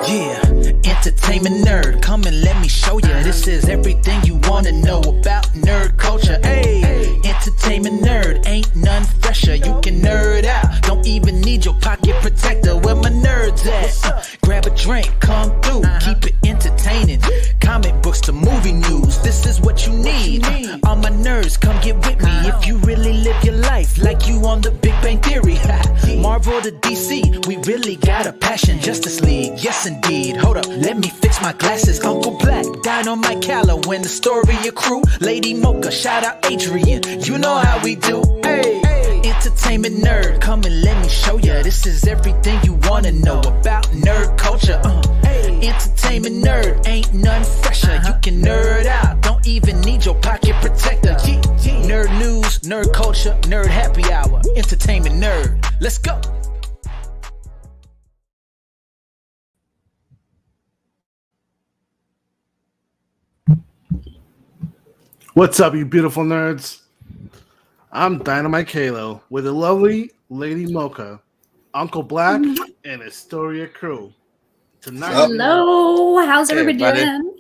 Yeah, entertainment nerd, come and let me show ya. This is everything you wanna know about nerd culture. Hey, entertainment nerd, ain't none fresher. You can nerd out, don't even need your pocket protector. Where my nerds at? Grab a drink, come through, keep it entertaining. Comic books to movie news, this is what you need. All my nerds, come get with me if you really live your life like you on the Big Bang Theory. Marvel to DC, we really got a passion. Justice League, yes indeed. Hold up, let me fix my glasses. Uncle Black, Dynamite Calla, when the story accrue. Lady Mocha, shout out Adrian, you know how we do. Hey, entertainment nerd, come and let me show ya. This is everything you wanna know about nerd culture. Entertainment nerd, ain't none fresher. You can nerd out, don't even need your pocket protector. Nerd news, nerd culture, nerd happy hour. Entertainment nerd, let's go. What's up, you beautiful nerds? I'm Dynamite Kalo with the lovely Lady Mocha, Uncle Black, and Astoria crew. Tonight, hello, how's everybody doing?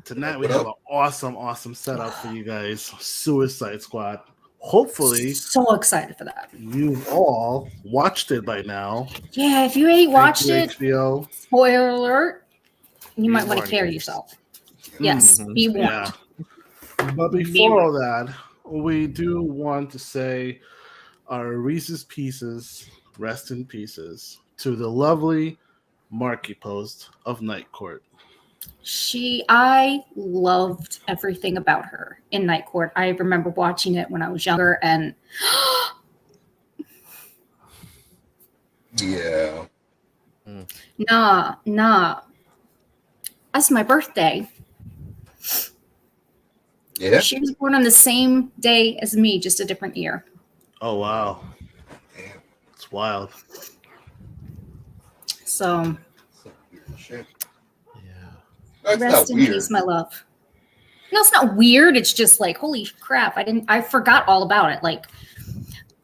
Tonight we have an awesome setup for you guys. Suicide Squad. Hopefully, so excited for that. You've all watched it by now. Yeah, if you ain't watched it, HBO. Spoiler alert, you might want to carry yourself. Yes, be warned. Yeah. But before all that, we do want to say our Reeces Pieces, rest in pieces, to the lovely Markie post of Night Court. I loved everything about her in Night Court. I remember watching it when I was younger, and yeah. Nah. That's my birthday. Yeah. She was born on the same day as me, just a different year. Oh, wow. It's wild. So, shit. Yeah. Rest in peace, my love. No, it's not weird. It's just like, holy crap. I forgot all about it. Like,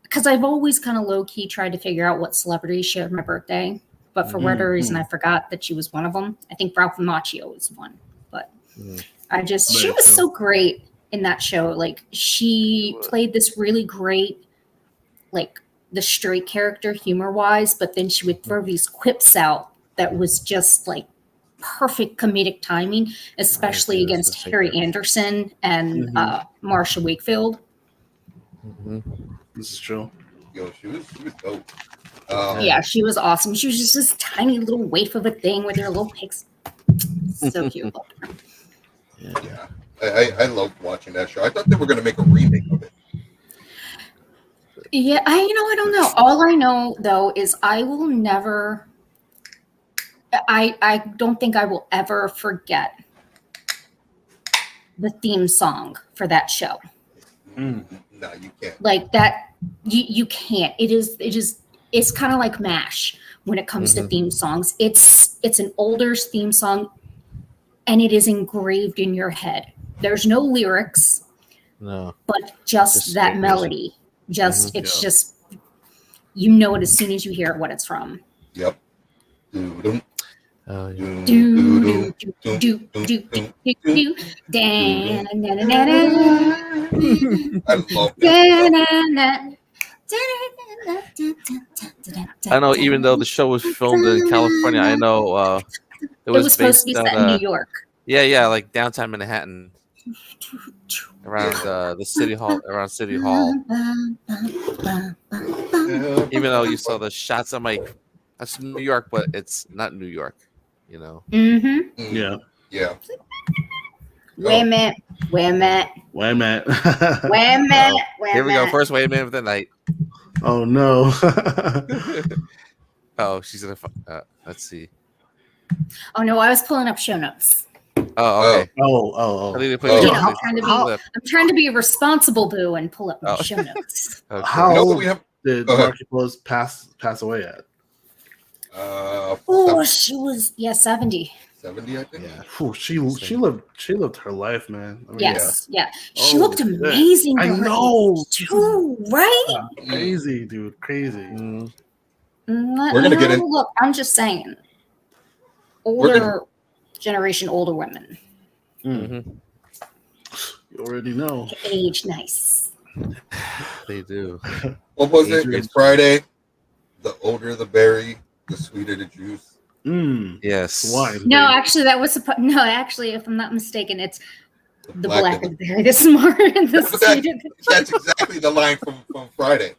because I've always kind of low key tried to figure out what celebrities shared my birthday. But for whatever reason, I forgot that she was one of them. I think Ralph Macchio was one. But she was so great in that show. Like, she played this really great, like, the straight character humor-wise, but then she would throw these quips out that was just, like, perfect comedic timing, especially against Harry Anderson and Marsha Wakefield. This is true. Yo, she was dope. Yeah, she was awesome. She was just this tiny little waif of a thing with her little pics. So cute. Yeah. I loved watching that show. I thought they were going to make a remake of it. Yeah, I don't know. All I know, though, is I will never... I don't think I will ever forget the theme song for that show. No, you can't. Like that, you can't. It's kind of like MASH when it comes to theme songs. It's an older theme song, and it is engraved in your head. There's no lyrics, but just that melody. It's just, you know it as soon as you hear what it's from. Yep. I know, even though the show was filmed in California, I know it was supposed to be set in New York. Yeah, like downtown Manhattan, around the City Hall, Even though you saw the shots, I'm like, that's New York, but it's not New York, you know. Yeah. Wait a minute. Here we go. First, wait a minute of the night. Oh no. Oh, she's gonna. Let's see. Oh no, I was pulling up show notes. Oh, okay. Oh. I'm trying to be a responsible boo and pull up my show notes. Okay. How old did Markie pass away at? She was 70. 70, I think. Yeah. Ooh, she lived her life, man. I mean, yes. She looked amazing. I know too, right? Crazy, dude. Crazy. We're gonna get in. Look, I'm just saying. older generation, older women. Mm-hmm. You already know. Age nice. They do. What was it? Adrian. It's Friday. The older the berry, the sweeter the juice. Yes. Wine. No, baby. actually, actually, if I'm not mistaken, it's the black and of the berry, the smarter and the But sweeter. that's exactly the line from Friday.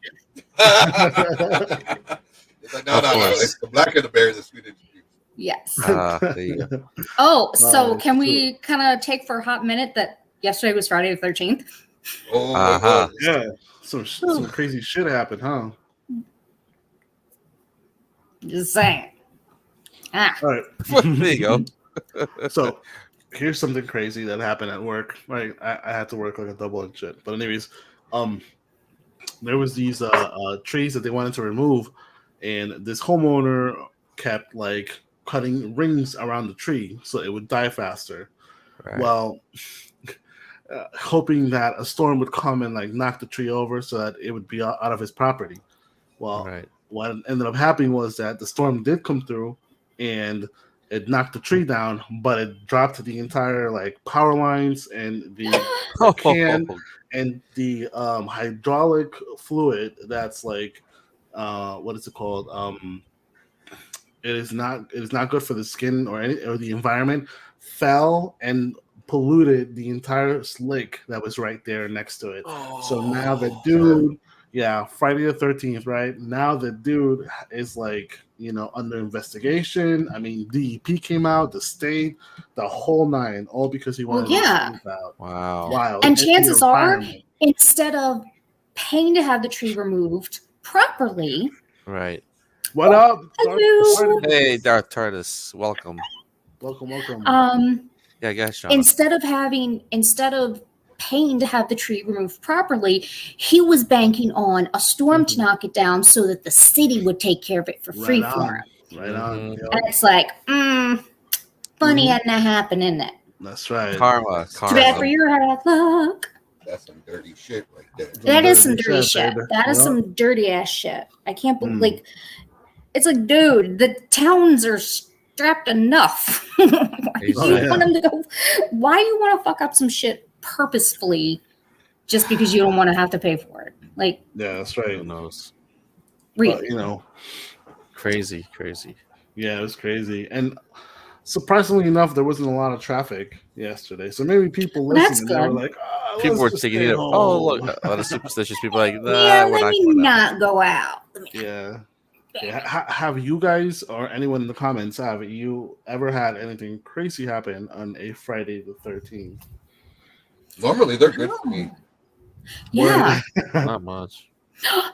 It's like, no, it's the black of the berry, the sweeter the juice. Yes. There you go. Oh, so can true. we kind of take for a hot minute that yesterday was Friday the 13th? Oh, Uh-huh. Yeah. Some crazy shit happened, huh? Just saying. Ah. All right. There you go. So here's something crazy that happened at work. Right, I had to work like a double and shit. But anyways, there was these trees that they wanted to remove, and this homeowner kept like cutting rings around the tree so it would die faster. Right. Well, hoping that a storm would come and like knock the tree over so that it would be out of his property. Well, Right. what ended up happening was that the storm did come through and it knocked the tree down, but it dropped the entire like power lines and the can and the hydraulic fluid that's like what is it called? It is not good for the skin or the environment. Fell and polluted the entire lake that was right there next to it. So now the dude, Friday the 13th, right? Now the dude is like, under investigation. I mean, DEP came out, the state, the whole nine, all because he wanted to move out. Wow. Wild. And It's chances the are, environment. instead of paying to have the tree removed properly, Right. What up? Hello. Hey, Darth Tardis. Welcome. Welcome. Yeah, guys, Sean. instead of paying to have the tree removed properly, he was banking on a storm to knock it down so that the city would take care of it for free Right for on. him. Right on. Mhm. Yep. And it's like, funny hadn't happened, isn't it? That's right. Karma. Too bad for your hard luck. That's some dirty shit right there. That is some dirty shit. baby. That is Yep. some dirty ass shit. I can't believe, like, it's like, dude, the towns are strapped enough. Why do you want them to go? Why do you want to fuck up some shit purposefully just because you don't want to have to pay for it? Like, Yeah, that's right. Who knows? really? But, Crazy. yeah, it was crazy. And surprisingly enough, there wasn't a lot of traffic yesterday. So maybe people Well, that's listening, they were good. like, People were let's just taking stay it. home. Oh, look, a lot of superstitious people like, nah, Yeah, we're let me going out. not go out. Yeah. Have you guys or anyone in the comments, have you ever had anything crazy happen on a Friday the 13th? Normally, they're good for me. Yeah. Not much.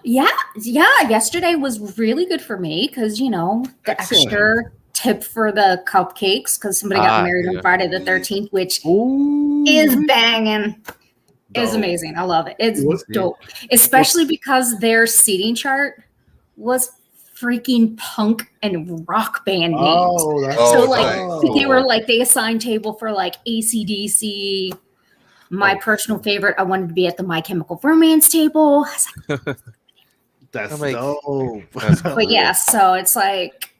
Yeah. Yesterday was really good for me because, the Excellent. extra tip for the cupcakes because somebody got married on Friday the 13th, which Ooh. is banging. It's Dope. amazing. I love it. It's What's- dope. Especially because their seating chart was freaking punk and rock band names. Oh, that's So, nice. they were like, they assigned table for like AC/DC. My personal favorite, I wanted to be at the My Chemical Romance table. I was like, that's I'm like, dope. that's but yeah, so it's like,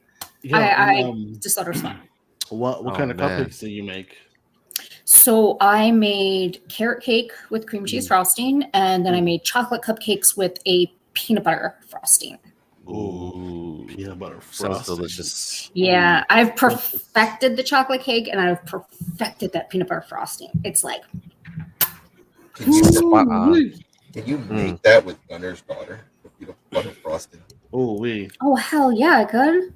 I and, just thought it was fun. what kind of man. cupcakes do you make? So I made carrot cake with cream cheese frosting, and then I made chocolate cupcakes with a peanut butter frosting. Ooh. Peanut butter Sounds frosting. delicious. Yeah, I've perfected the chocolate cake, and I've perfected that peanut butter frosting. It's like, Can you, Spot on. can you make that with Gunner's daughter? The peanut butter frosting. oh hell yeah, I could.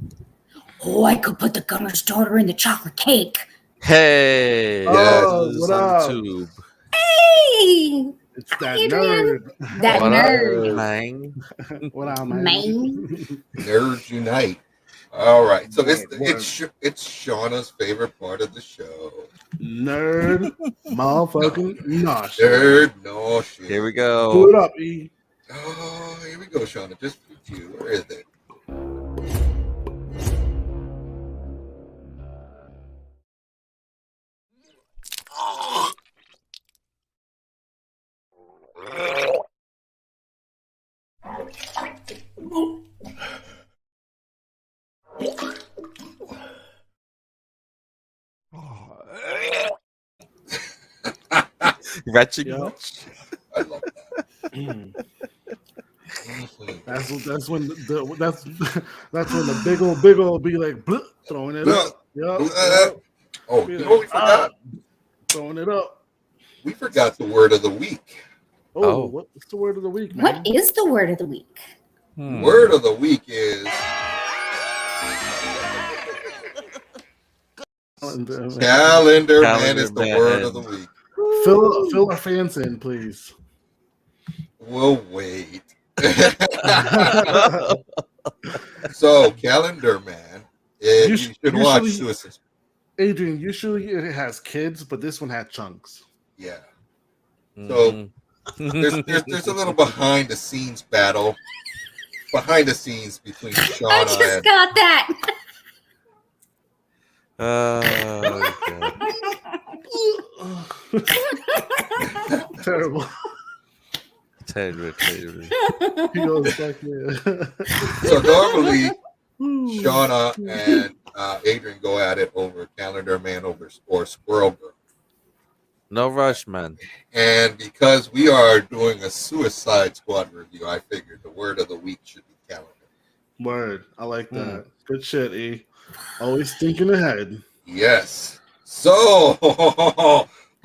Oh, I could put the gunner's daughter in the chocolate cake. Hey. Oh, this is what on up? Tube. Hey, It's that Adrian. nerd. That What nerd. up, man? What up, man? Man. Nerds unite. All right, so Word. it's Shauna's favorite part of the show. Nerd, motherfucking nosh. Nerd, no shit. Here we Pull go. it up, E. Oh, here we go, Shauna. Just for you. Where is it? Retching Yep. much? I love that. That's when the big old be like bloop, throwing it up. Yep. Oh, Be you like, know what we forgot? throwing it up. We forgot the word of the week. Oh, what's the word of the week, man? What is the word of the week? Word of the week is calendar man is the word of the week. Fill our fans in, please. We'll wait. So, calendar man, you should watch Suicide. Adrian, usually it has kids, but this one had chunks. Yeah. So there's a little behind the scenes battle. Behind the scenes between Shauna I just got that. Terrible. He goes back there. So normally Shauna and Adrian go at it over Calendar Man or Squirrel Girl. No rush, man. And because we are doing a Suicide Squad review, I figured the word of the week should be calendar. Word. I like that. Good shit, E. Always thinking ahead. Yes. So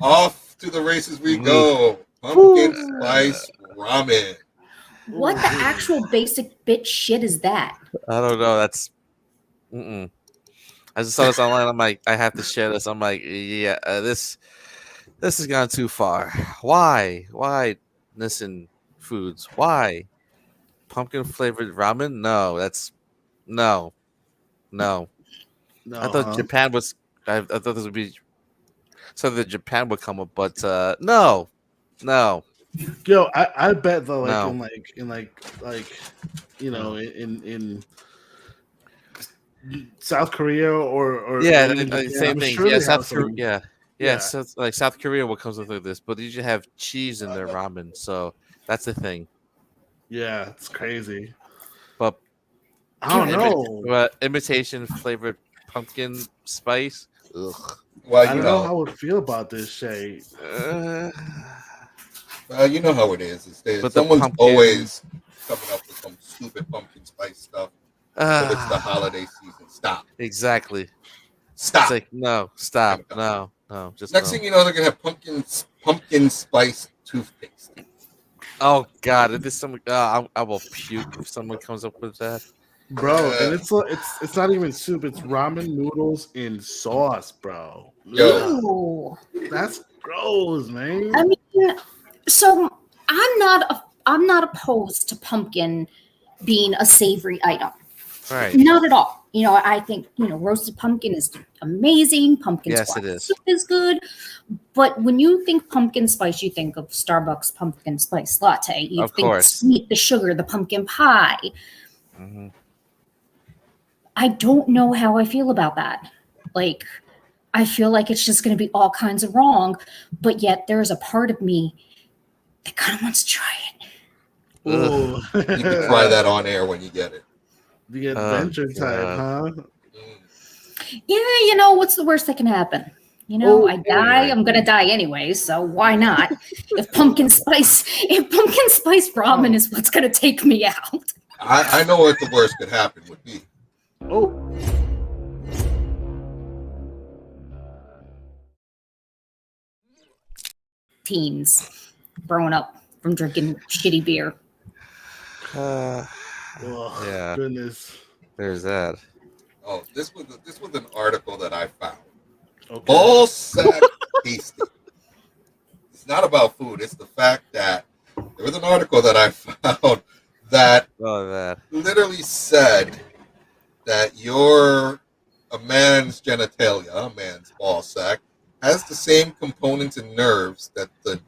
off to the races we go. Pumpkin spice ramen. What the actual basic bitch shit is that? I don't know. That's. I just saw this online. I'm like, I have to share this. I'm like, yeah, this has gone too far. Why? Listen, foods. Why? Pumpkin flavored ramen? No, that's no. I thought Japan was. I thought this would be something that Japan would come up, but no. Yo, I bet though, like No. in South Korea or Yeah, even Japan, same I'm thing. sure Yeah, they have some- yeah. So it's like South Korea, what comes with this, but they usually have cheese in their ramen, so that's the thing. Yeah, it's crazy. But I don't know. Imitation flavored pumpkin spice. Ugh. Well, I don't know how I would feel about this shade. You know how it is. But someone's always coming up with some stupid pumpkin spice stuff. But it's the holiday season. Stop. Exactly. Stop. It's like, no, stop. No. Just next thing you know, they're gonna have pumpkin spice toothpaste. Oh God! If there's someone, I will puke if someone comes up with that. Bro, and it's not even soup, it's ramen noodles in sauce, bro. Yo. That's gross, man. I mean, so I'm not opposed to pumpkin being a savory item. Right. Not at all. I think, roasted pumpkin is amazing. Pumpkin spice soup is good. But when you think pumpkin spice, you think of Starbucks pumpkin spice latte. You think the sweet, the sugar, the pumpkin pie. Mm-hmm. I don't know how I feel about that. Like, I feel like it's just going to be all kinds of wrong. But yet there's a part of me that kind of wants to try it. Ooh. You can try that on air when you get it. The adventure type, huh? Yeah, what's the worst that can happen? I die, I'm gonna die anyway, so why not? If pumpkin spice ramen is what's gonna take me out. I know what the worst could happen would be. Oh. Teens growing up from drinking shitty beer. Oh, yeah. Goodness. There's that. Oh, this was an article that I found. Okay. Ball sack tasting. It's not about food. It's the fact that there was an article that I found that literally said that a man's genitalia, a man's ball sack, has the same components and nerves that the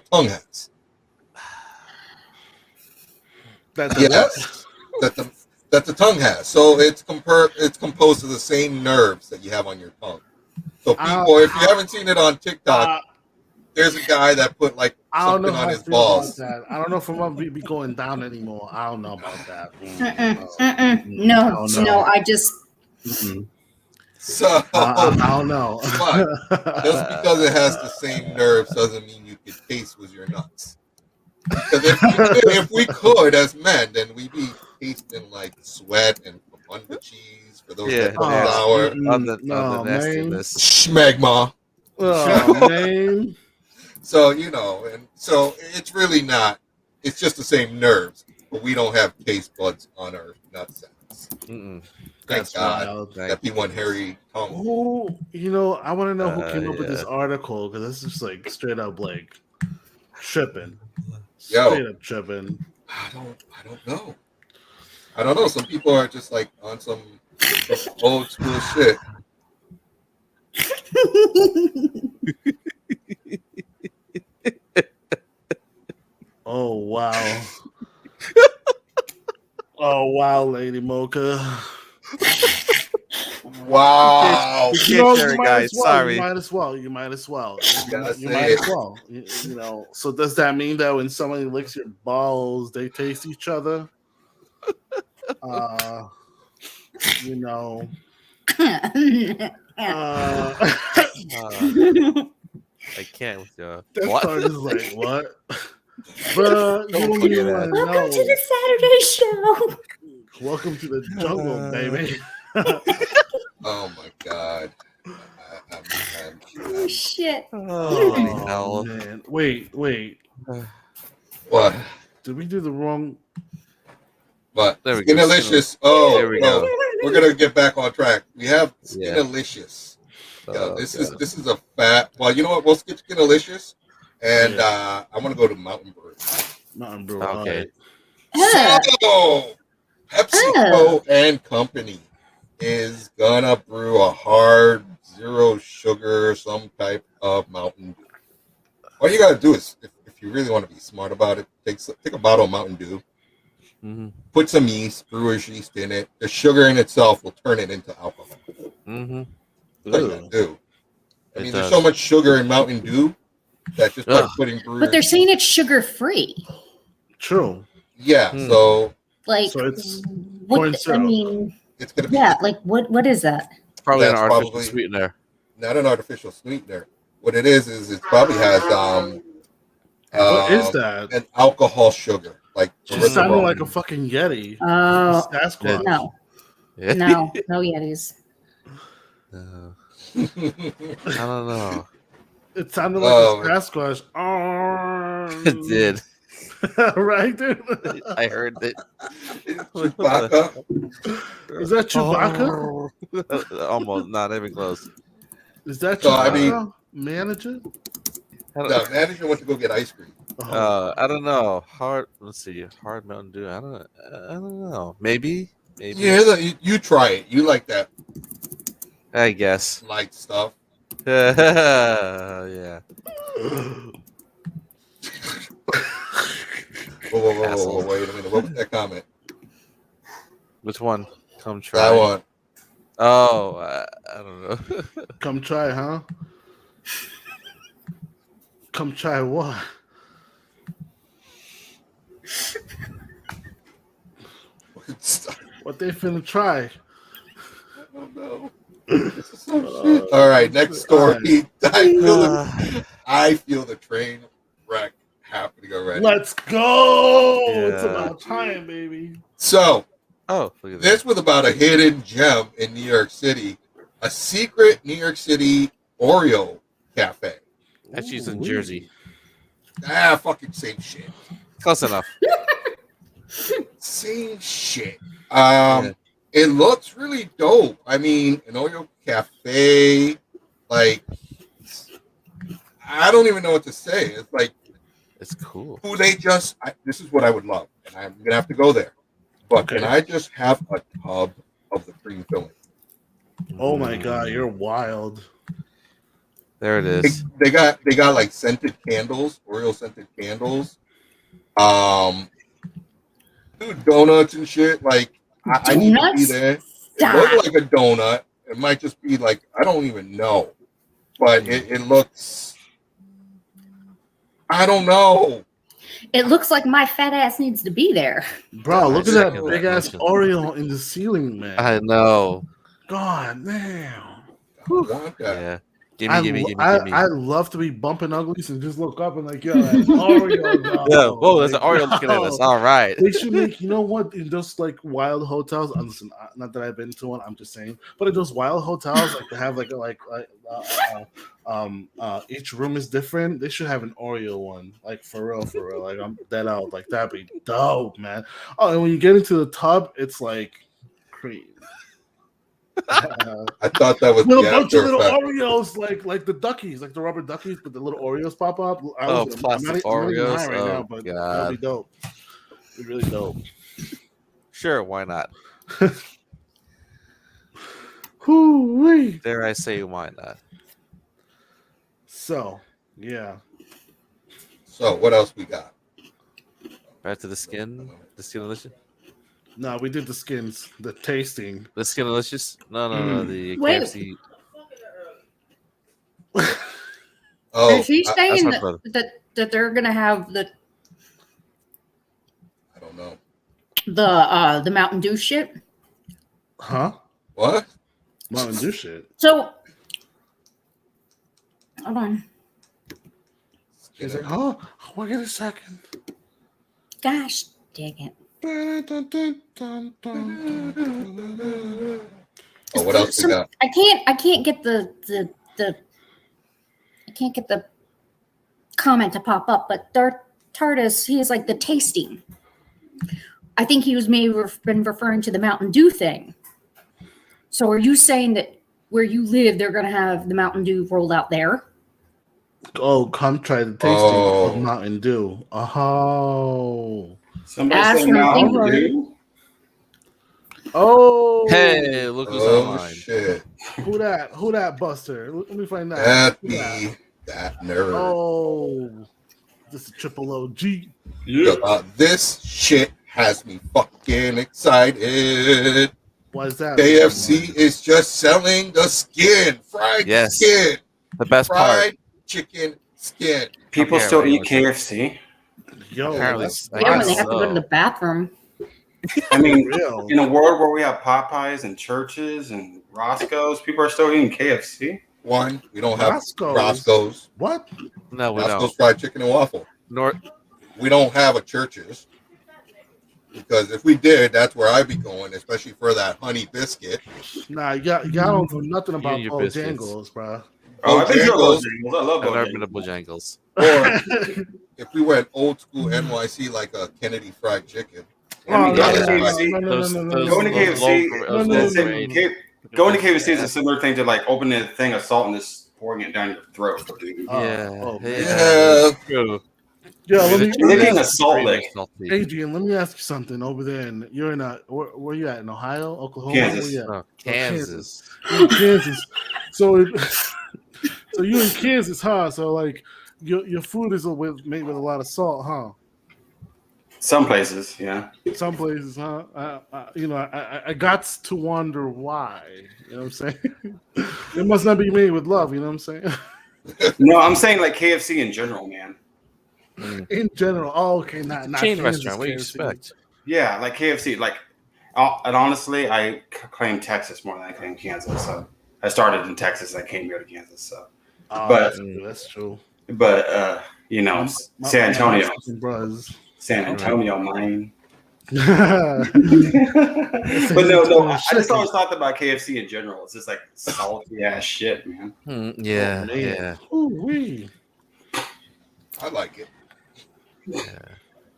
tongue has. That the tongue has. So it's composed of the same nerves that you have on your tongue. So people, if you haven't seen it on TikTok, there's a guy that put like something on his balls. I don't know if I'm gonna be going down anymore. I don't know about that. No, I just. So I don't know. but just because it has the same nerves doesn't mean you can taste with your nuts. Because if we could as men, then we'd be tasting like sweat and Funda cheese for those that know sour. On the nastiness. Schmegma. Oh, man. So, and so it's really not, it's just the same nerves, but we don't have taste buds on our nutsacks. Thank God. Wild. That be one hairy tongue. Oh, I want to know who came up with this article because this is like straight up like tripping. Straight up tripping. I don't know. I don't know. Some people are just like on some old school shit. Oh wow. Oh wow, Lady Mocha. Wow. We can't share it, guys. Sorry. You might as well. You might as well. So does that mean that when somebody licks your balls, they taste each other? I can't with you. That part is like, what? Bruh, Welcome to the Saturday show. Welcome to the jungle, baby. Oh my God. Oh shit. Oh, man. Wait. What? Did we do the wrong? But there we go. Skinalicious. Oh, there we go. We're gonna get back on track. We have Skinalicious. This is a fat. Well, you know what? We'll skip Skinalicious, and I want to go to Mountain Brew. Mountain Brew. Okay. So, PepsiCo and Company is gonna brew a hard zero sugar, some type of Mountain Dew. All you gotta do is, if you really want to be smart about it, take a bottle of Mountain Dew, put some yeast, brewer's yeast in it. The sugar in itself will turn it into alcohol. Do. I mean, there's so much sugar in Mountain Dew that just by putting brewer's But they're saying it's sugar free. True. Yeah. So it's I mean, it's gonna be like what is that? Probably an artificial sweetener. Not an artificial sweetener. What it is it probably has what is that? An alcohol sugar. Like it sounded like a fucking Yeti. Oh, Sasquatch. no Yetis. I don't know. It sounded like a Sasquatch. It did. Right, dude? I heard it. Chewbacca? Is that Chewbacca? Almost, not even close. Is that Chewbacca? Manager? No, manager went to go get ice cream. I don't know. Let's see. Hard Mountain Dew. I don't know. Maybe. Yeah, you try it. You like that? I guess. Light stuff. Yeah. Whoa, wait a minute. What was that comment? Which one? Come try. That one. Oh, I don't know. Come try, huh? Come try what? What they finna try? I don't know. This is some shit. All right, next story. I feel the train wreck happening already. Let's go! Yeah. It's about time, baby. So, look at this was about a hidden gem in New York City, a secret New York City Oreo cafe. That's used in Jersey. Fucking same shit. Close enough. Same shit. It looks really dope. I mean, an Oreo cafe, like, I don't even know what to say. It's like, it's cool. This is what I would love, and I'm gonna have to go there. But can I just have a tub of the cream filling? Oh my god, you're wild. There it is. They got like scented candles, Oreo scented candles. Dude, donuts and shit. Like I need to be there. It looks like a donut. It might just be like, I don't even know. But it looks, I don't know. It looks like my fat ass needs to be there. Bro, look at that big ass Oreo in the ceiling, man. I know. God damn. Want that. Yeah. Gimme. I love to be bumping uglies and just look up and like, yo, that's Oreo. Dog. Yeah. Whoa, there's like, an Oreo looking at us. All right. They should make, you know what, in those like wild hotels. Listen, not that I've been to one. I'm just saying, but in those wild hotels, like they have each room is different. They should have an Oreo one, like for real. Like I'm dead out. Like that'd be dope, man. Oh, and when you get into the tub, it's like cream. I thought that was with a the bunch of after little effect. Oreos, like the duckies, like the rubber duckies, but the little Oreos pop up. Plastic I'm not even Oreos. high right now, but that'll be dope. It'd be really dope. Sure, why not? Whoo-wee. Dare I say, why not? So, yeah. So what else we got? Back to the skin delicious. No, we did the skins, the tasting. The skin delicious. No. The Wait. KFC. Oh, Is he saying my brother. that they're gonna have I don't know. the Mountain Dew shit? Huh? What? Mountain Dew shit. So hold on. He's like, oh, wait a second. Gosh dang it. Oh, what else we got? I can't get the I can't get the comment to pop up, but Tardis, he is like the tasting. I think he was been referring to the Mountain Dew thing. So are you saying that where you live, they're gonna have the Mountain Dew rolled out there? Oh, come try the tasting of Mountain Dew. Oh. Somebody That's said what I'm Mountain thinking. Dew. Oh. Hey, look who's online. Shit. Who that, Buster? Let me find that. That Who be that nerd. Oh. This is triple OG. Yeah. This shit has me fucking excited. Why is that? KFC is just selling the skin, fried skin, The best fried part. chicken skin. People still eat KFC. Yo, Apparently, that's Yeah, when they have to go to so. the bathroom. I mean, real. in a world where we have Popeyes and churches and Roscoe's, people are still eating KFC. One, we don't have Roscoe's. Roscoe's. What? No, we Roscoe's don't. fried chicken and waffle. We don't have a Church's. Because if we did, that's where I'd be going, especially for that honey biscuit. Nah, y'all don't know nothing about your biscuits. Bojangles, bro. Oh, I've been to Bojangles. Bojangles. I love I've never been to Bojangles. Bojangles. Or if we went old school NYC, like a Kennedy fried chicken. I mean, no, going to no, KFC, no, no, Those- no, no, those- no, going to no, those KFC, low- no, those no, low no, no, grade- going to KFC is a similar thing to like opening a thing of salt and just pouring it down your throat, dude. Yeah. Yeah. True. Yo, let me Living in a ask, salt lick. Adrian, let me ask you something. Over there, you're in where you at? In Ohio, Oklahoma? Kansas. Where you at? Oh, Kansas. You're in Kansas. So you in Kansas, huh? So like your food is made with a lot of salt, huh? Some places, yeah. Some places, huh? I got to wonder why. You know what I'm saying? It must not be made with love. You know what I'm saying? No, I'm saying like KFC in general, man. In general, okay, not Chain Kansas, restaurant. What do you KFC. expect? Yeah, like KFC. Like, and honestly, I claim Texas more than I claim Kansas. So I started in Texas. I came here to Kansas. So, Oh, But- that's true. but you know, San Antonio, bros. San Antonio, mine. Yeah, But no, I just always thought about KFC in general. It's just like salty ass shit, man. Yeah, man. yeah. Ooh-wee. I like it. Yeah.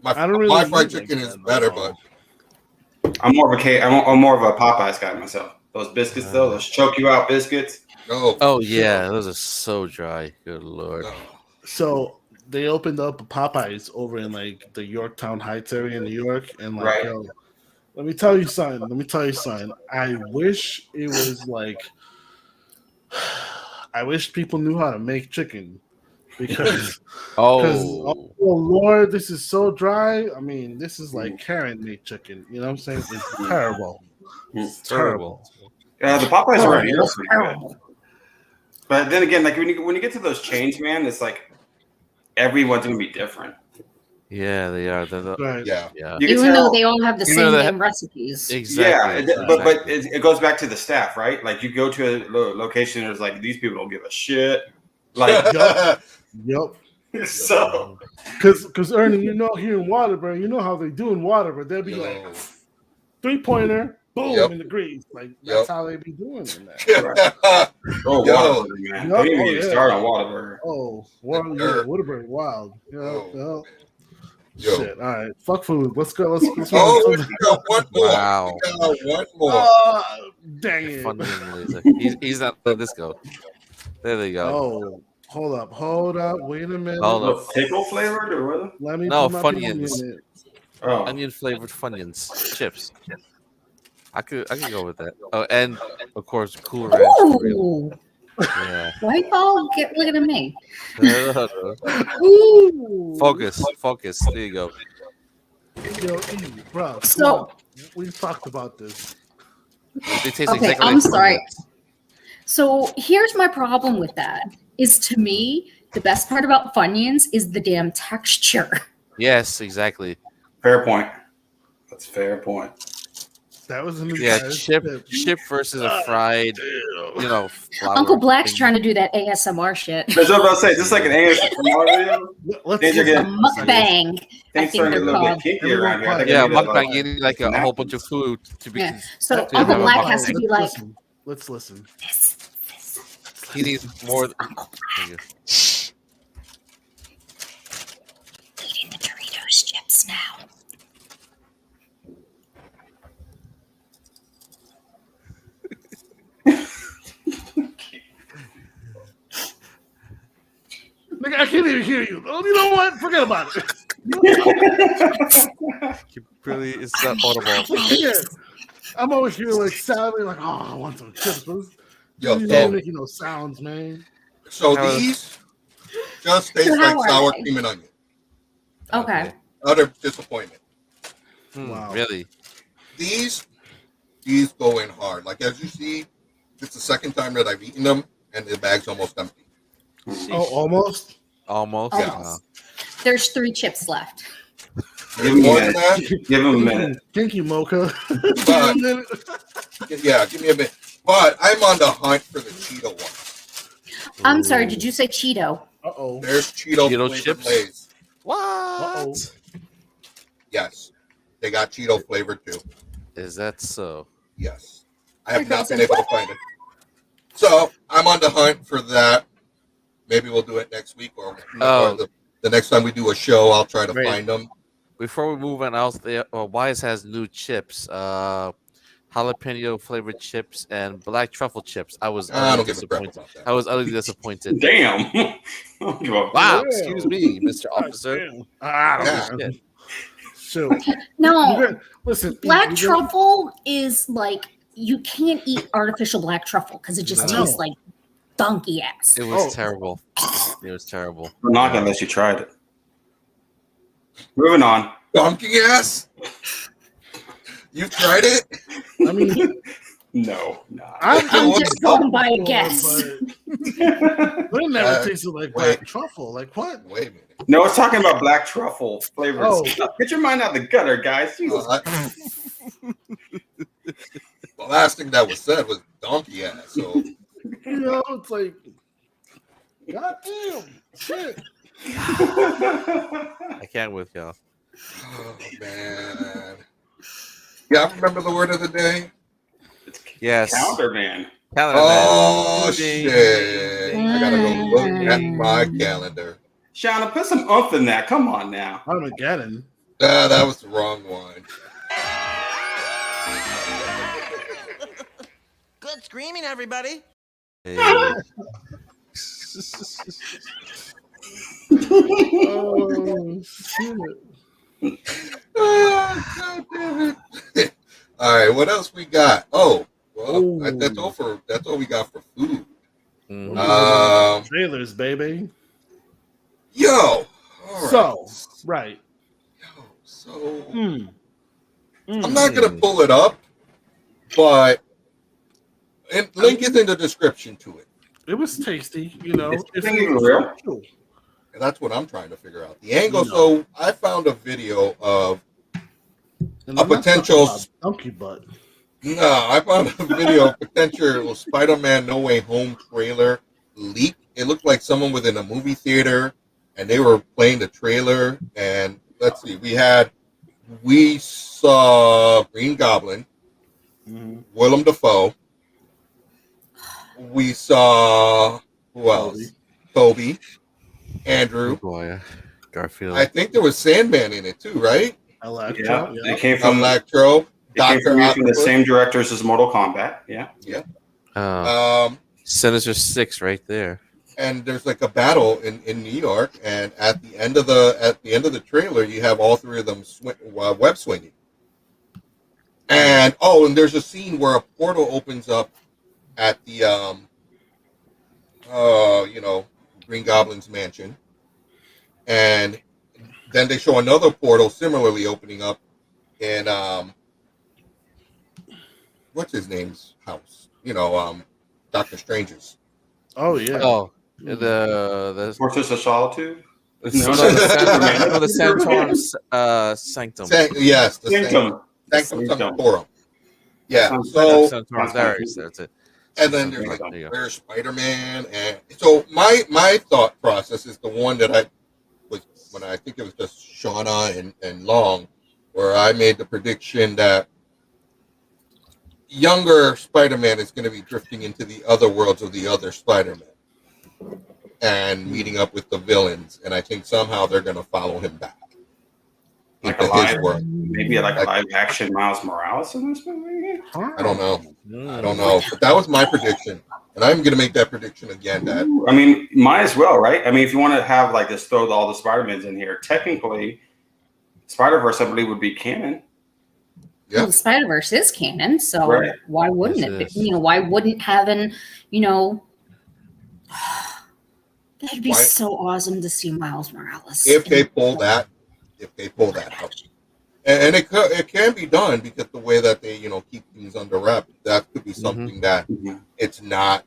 My I don't really fried eat like chicken that, is better, though. but I'm more of a Popeyes guy myself. Those biscuits, though, those choke you out biscuits. no. Oh yeah, those are so dry. Good lord. No. So they opened up a Popeyes over in like the Yorktown Heights area in New York, and like, Right. yo, let me tell you something. I wish it was like, I wish people knew how to make chicken, because oh Lord, this is so dry. I mean, this is like Karen made chicken. You know what I'm saying? It's terrible. It's terrible. Yeah, the Popeyes around here are That's pretty good. terrible. But then again, like when you get to those chains, man, it's like everyone's gonna be different. Yeah, they are. Right. Yeah. You can Even though tell- they all have the Even same though they damn recipes. Exactly. Yeah, but it goes back to the staff, right? Like you go to a location, there's like these people don't give a shit. Like Yep. so, Because Ernie, you know, here in Waterbury, you know how they do in Waterbury. They'll be like 3-pointer, boom, in the grease. Like that's how they be doing in that. oh, Yo. Whataburger, man. Yep. Don't even Oh, get me yeah. started on Whataburger. Oh, Waterbury wild. Yeah. Yo. Shit. All right. Fuck food. Let's go. Let's Oh, we got one more. Wow. We got one more. Dang it. Funyun laser. He's not letting this go. There they go. Oh, hold up. Wait a minute. Hold up. Pickle flavored or what? Let me No, put my Funyuns. in it. Oh, Onion flavored Funyuns chips. I could go with that. Oh, and of course, Cool Ranch. Ooh. Yeah. Why y'all get looking at me? Ooh. Focus. There you go. Yo, bro. So- we talked about this. They taste Okay, exactly I'm like sorry. Funyuns. So here's my problem with that. Is to me, the best part about Funyuns is the damn texture. Yes, exactly. fair point. That's a fair point. That was an Yeah, chip versus a fried, flour. Uncle Black's thing. trying to do that ASMR shit. That's what I was about to say. This is like an ASMR video. Let's Things are A getting mukbang. I things think starting to get they're a little called. bit kinky around here. I think Yeah, I need to, mukbang eating like a whole bunch of food to be. Yeah. So to Uncle have a Black mukbang. has to be like, Let's listen. He needs more. Uncle Black. Eating the Doritos chips now. Nigga, I can't even hear you. Oh, you know what? Forget about it. Really, it's not audible. Yeah. I'm always here like salivating, like, oh, I want some chips. Yo, You so- ain't making no sounds, man. So How- these just taste So like how are sour they? cream and onion. Okay. Utter disappointment. Wow. Really? These go in hard. Like as you see, it's the second time that I've eaten them, and the bag's almost empty. Oh, almost? Almost. Almost. There's 3 chips left. Give him a More than minute. that, Give him a minute. Thank you, Mocha. But- yeah, give me a minute. But I'm on the hunt for the Cheeto one. I'm sorry, did you say Cheeto? Uh-oh. There's Cheeto flavored chips? Lay's. What? Uh-oh. Yes, they got Cheeto flavored too. Is that so? Yes, I have There not goes been a- able to find it. So I'm on the hunt for that. Maybe we'll do it next week, or the next time we do a show, I'll try to Great. find them. Before we move on, Wise has new chips. Jalapeno flavored chips and black truffle chips. I was I utterly don't give a crap disappointed. about that. I was utterly disappointed. Damn. I don't give a- Wow, Yeah. excuse me, Mr. Officer. Ah, Yeah. Shoot. No, Listen, black you- truffle is like, you can't eat artificial black truffle because it just No. tastes like donkey ass. It was Oh. terrible. It was terrible. I'm not gonna let you try it. Moving on. Donkey ass. You've tried it? I mean, No. I'm just going by a sure, guess. but it never Uh, tasted like wait. black truffle. Like what? Wait a minute. No, it's talking about black truffle flavored Oh. stuff. Get your mind out the gutter, guys. Jesus. The last thing that was said was donkey ass. So You know, it's like, goddamn, shit. I can't with y'all. oh, man. Yeah, I remember the word of the day. Yes. Calendar man. Calendar Oh man. shit! I gotta go look at my calendar. Shauna, put some oomph in that. Come on now. Armageddon. Ah, that was the wrong one. Good screaming, everybody. Hey. Oh shit. God damn it. All right, what else we got? Oh, well, Ooh. that's all we got for food. Mhm. Trailers, baby. Yo. All right. So, right. Yo, so I'm I'm not gonna pull it up, but link is in the description to it. It was tasty, you know. Is If this it thing was real? true. And that's what I'm trying to figure out. The angle. So I found a video of a potential donkey butt. No, I found a video of potential Spider-Man No Way Home trailer leak. It looked like someone was in a movie theater and they were playing the trailer. And let's see, we saw Green Goblin, Willem Dafoe. We saw who else? Toby, Andrew, Garfield. I think there was Sandman in it too, right? Electro. Yeah. They came from Electro. It came from the same directors as Mortal Kombat. Yeah. Sinister Six right there. And there's like a battle in New York, and at the end of the trailer, you have all three of them web swinging. And and there's a scene where a portal opens up at the Green Goblin's mansion, and then they show another portal similarly opening up in what's his name's house? Doctor Strange's. Oh yeah. Oh, the Fortress of Solitude. the Santorum Sanctum. Yes, the Sanctum. Sanctum Sanctorum. Yeah. Santorum. That's it. And then there's like where's Spider-Man, and so my thought process is the one that I was when I think it was just Shauna and Long, where I made the prediction that younger Spider-Man is going to be drifting into the other worlds of the other Spider-Man and meeting up with the villains, and I think somehow they're going to follow him back. Like a live action Miles Morales in this movie? I don't know. But that was my prediction. And I'm going to make that prediction again, Dad. I mean, might as well, right? I mean, if you want to have like this, throw all the Spider-Mans in here, technically, Spider-Verse, I believe, would be canon. Yeah. Well, the Spider-Verse is canon, so Right. why wouldn't it be? Why wouldn't having, that'd be so awesome to see Miles Morales. If they pull that out. And it can be done because the way that they, keep things under wraps, that could be something that it's not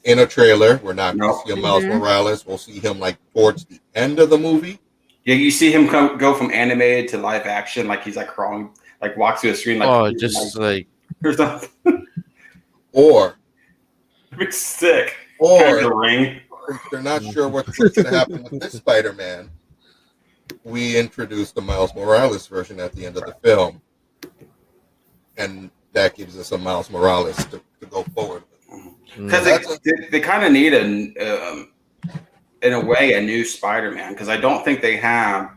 in a trailer. We're not going to see a Miles Morales. We'll see him like towards the end of the movie. Yeah, you see him go from animated to live action, like he's like crawling, like walks through the screen. Like, There's nothing. Or. It's sick. Or. The ring. If they're not sure what's going to happen with this Spider-Man, we introduced the Miles Morales version at the end of the film, and that gives us a Miles Morales to go forward with. Because they kind of need in a way a new Spider-Man, because I don't think they have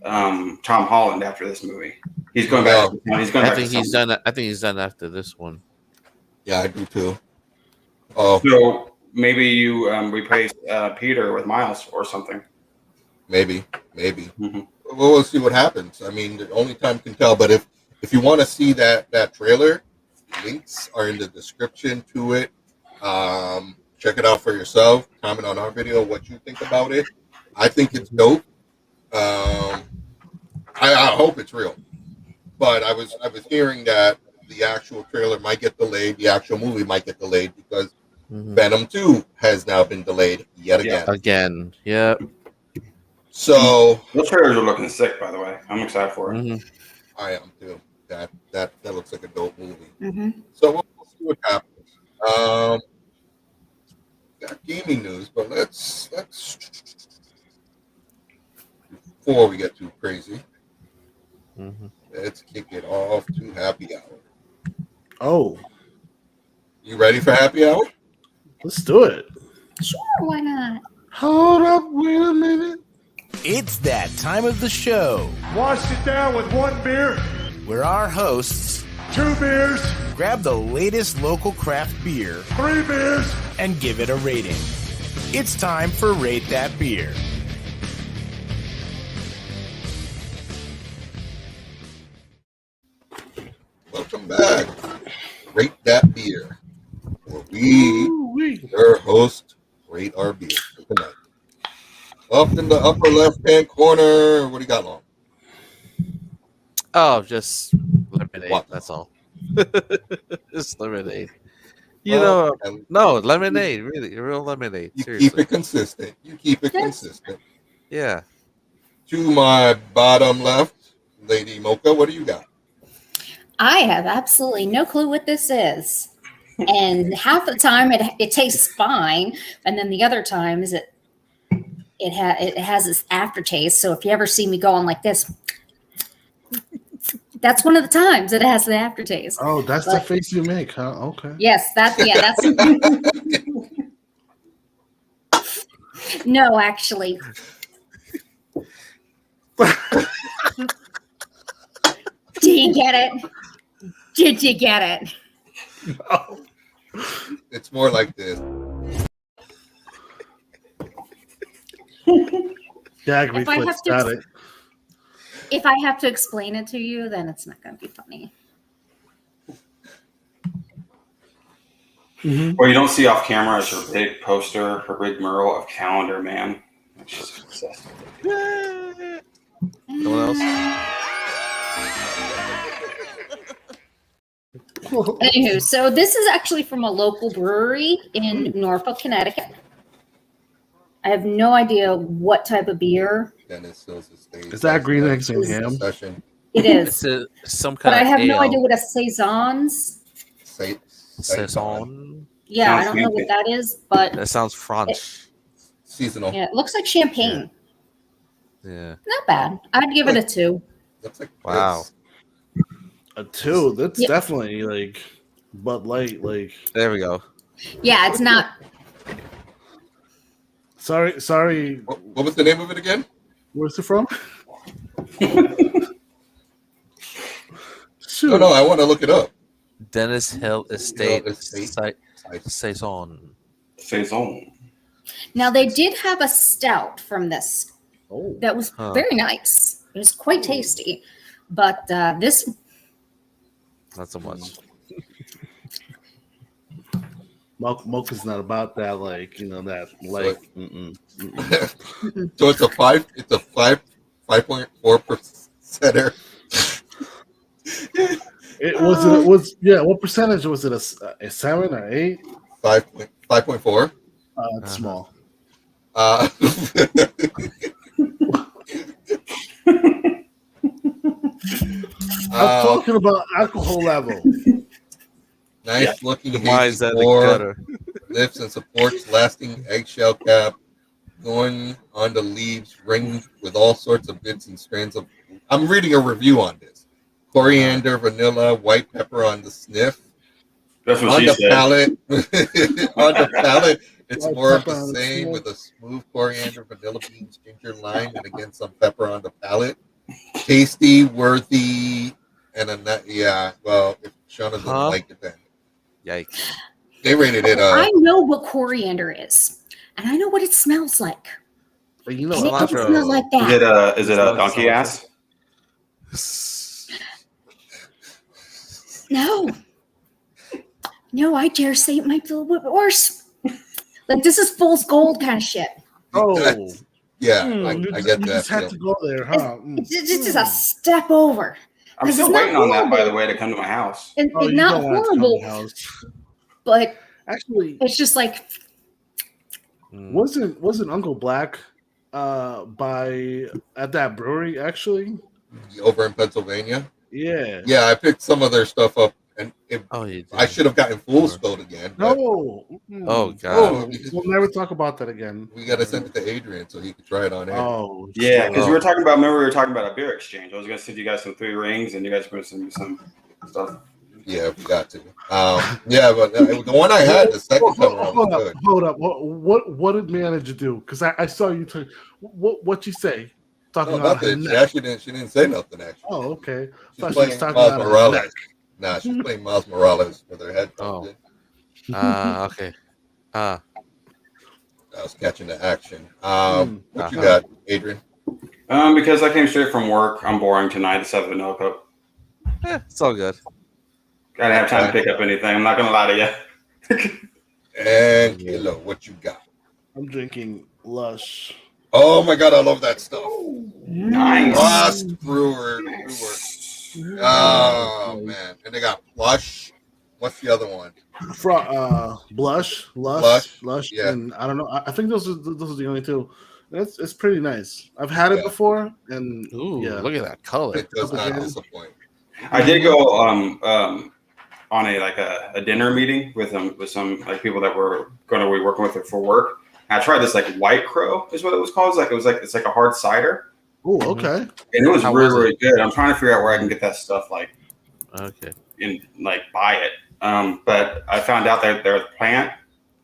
Tom Holland after this movie. He's going back. I think he's done. I think he's done after this one. Yeah, I do too. Oh, so maybe you replace Peter with Miles or something. Maybe. Well, we'll see what happens. I mean, the only time can tell. But if you want to see that trailer, links are in the description to it. Check it out for yourself. Comment on our video what you think about it. I think it's dope. I hope it's real. But I was hearing that the actual trailer might get delayed. The actual movie might get delayed because Venom 2 has now been delayed yet again. Yeah. So those trailers are looking sick, by the way. I'm excited for it. I am too. That looks like a dope movie. So we'll see what happens. Got gaming news, but let's before we get too crazy, let's kick it off to happy hour. Oh, you ready for happy hour? Let's do it. Sure, why not? Hold up, wait a minute. It's that time of the show Wash it down with 1 beer, where our hosts 2 beers, grab the latest local craft beer 3 beers, and give it a rating. It's time for Rate That Beer. Welcome back. Rate That Beer, where we, your host, rate our beer for tonight. Up in the upper left-hand corner, what do you got, Long? Oh, just lemonade. What? That's all. Just lemonade. No, lemonade. Really, real lemonade. You seriously. keep it consistent. Yeah. To my bottom left, Lady Mocha, what do you got? I have absolutely no clue what this is. And half the time it tastes fine, and then the other times it has this aftertaste. So if you ever see me going like this, that's one of the times it has the aftertaste. Oh, that's the face you make, huh? Okay. Yes, that's no, actually. Did you get it? Did you get it? No. It's more like this. Gag reflex, got it. If I have to explain it to you, then it's not going to be funny. Mm-hmm. What you don't see off camera is her big poster, her big mural of Calendar Man. She's obsessed with it. No one else? Anywho, so this is actually from a local brewery in Norfolk, Connecticut. I have no idea what type of beer. Is that green eggs and ham? It is. It's some But kind I of have no ale. idea what a saisons. Saison. Yeah, I don't know what that is, but That sounds French. Seasonal. yeah, it looks like champagne. Yeah. Not bad. I'd give it a 2. Looks like Wow. A 2. That's Yeah. definitely like Bud Light. Like, There we go. Yeah, it's not. sorry. What was the name of it again? Where's it from? No, I want to look it up. Dennis Hill Estate Estate. Saison. Saison. Now they did have a stout from this Oh, that was very nice. It was quite tasty, but this Not so much. Mocha's not about that. Like, you know, that like. So it's a 5.4%er. It was what percentage was it? A 7 or 8? 5.4. It's small. I'm talking about alcohol level. Nice looking Why is hazy that the pour, gutter? lifts and supports lasting eggshell cap, going on the leaves, ringed with all sorts of bits and strands of. I'm reading a review on this. Coriander, vanilla, white pepper on the sniff. That's what On she the said. palate, on the palate, it's White more of pepper the on the same sniff. with a smooth coriander, vanilla beans, ginger, lime, and again some pepper on the palate. Tasty, worthy, and a nut. Yeah, well, if Shauna doesn't like it, then Yikes. they rated it. I know what coriander is, and I know what it smells like. But you know, And it doesn't cilantro. smell like that. Is it a donkey ass? No, I dare say it might be a little bit worse. Like this is fool's gold kind of shit. oh, Yeah, you I get you that. just had feel. to go there, huh? It's just a step over. I'm 'Cause still it's not waiting on that, by horrible. the way, to come to my house. It's Oh, you not don't want to come to horrible, the house. but Actually, it's just like wasn't Uncle Black by at that brewery actually? Over in Pennsylvania. Yeah. Yeah, I picked some of their stuff up, and You did. I should have gotten Fool Spilled again. But No. Oh, God. We'll never talk about that again. we got to send it to Adrian so he could try it on air. Oh, Yeah, because Oh. we were talking about. Remember, we were talking about a beer exchange. I was going to send you guys some 3 rings, and you guys were going to send me some stuff. Yeah, we got to. Yeah, but the one I had the second time around was good. Hold up. What did manager do? Because I saw you. What you say? Talking No, about her nothing. She neck. actually didn't say nothing. Actually, Oh, okay. she's Thought she was playing talking Miles about her Morales. neck. Nah, she's playing Miles Morales with her headphones in. Okay. I was catching the action. What you Uh-huh. got, Adrian? Because I came straight from work, I'm boring tonight. It's 7 vanilla Coke. It's all good. Gotta have time to pick up anything. I'm not gonna lie to you. And Kilo, what you got? I'm drinking Lush. Oh my God, I love that stuff. Nice. Lost Brewer. Oh man, and they got Plush. What's the other one? Blush, Lush, Lush, yeah. and I don't know. I think those are the only two. It's pretty nice. I've had it before, and Ooh, look at that color. It does not disappoint. I did go on a dinner meeting with some like people that were going to be working with it for work. And I tried this like White Crow is what it was called. It's like a hard cider. Oh, okay. And it was really good. I'm trying to figure out where I can get that stuff buy it. But I found out that their plant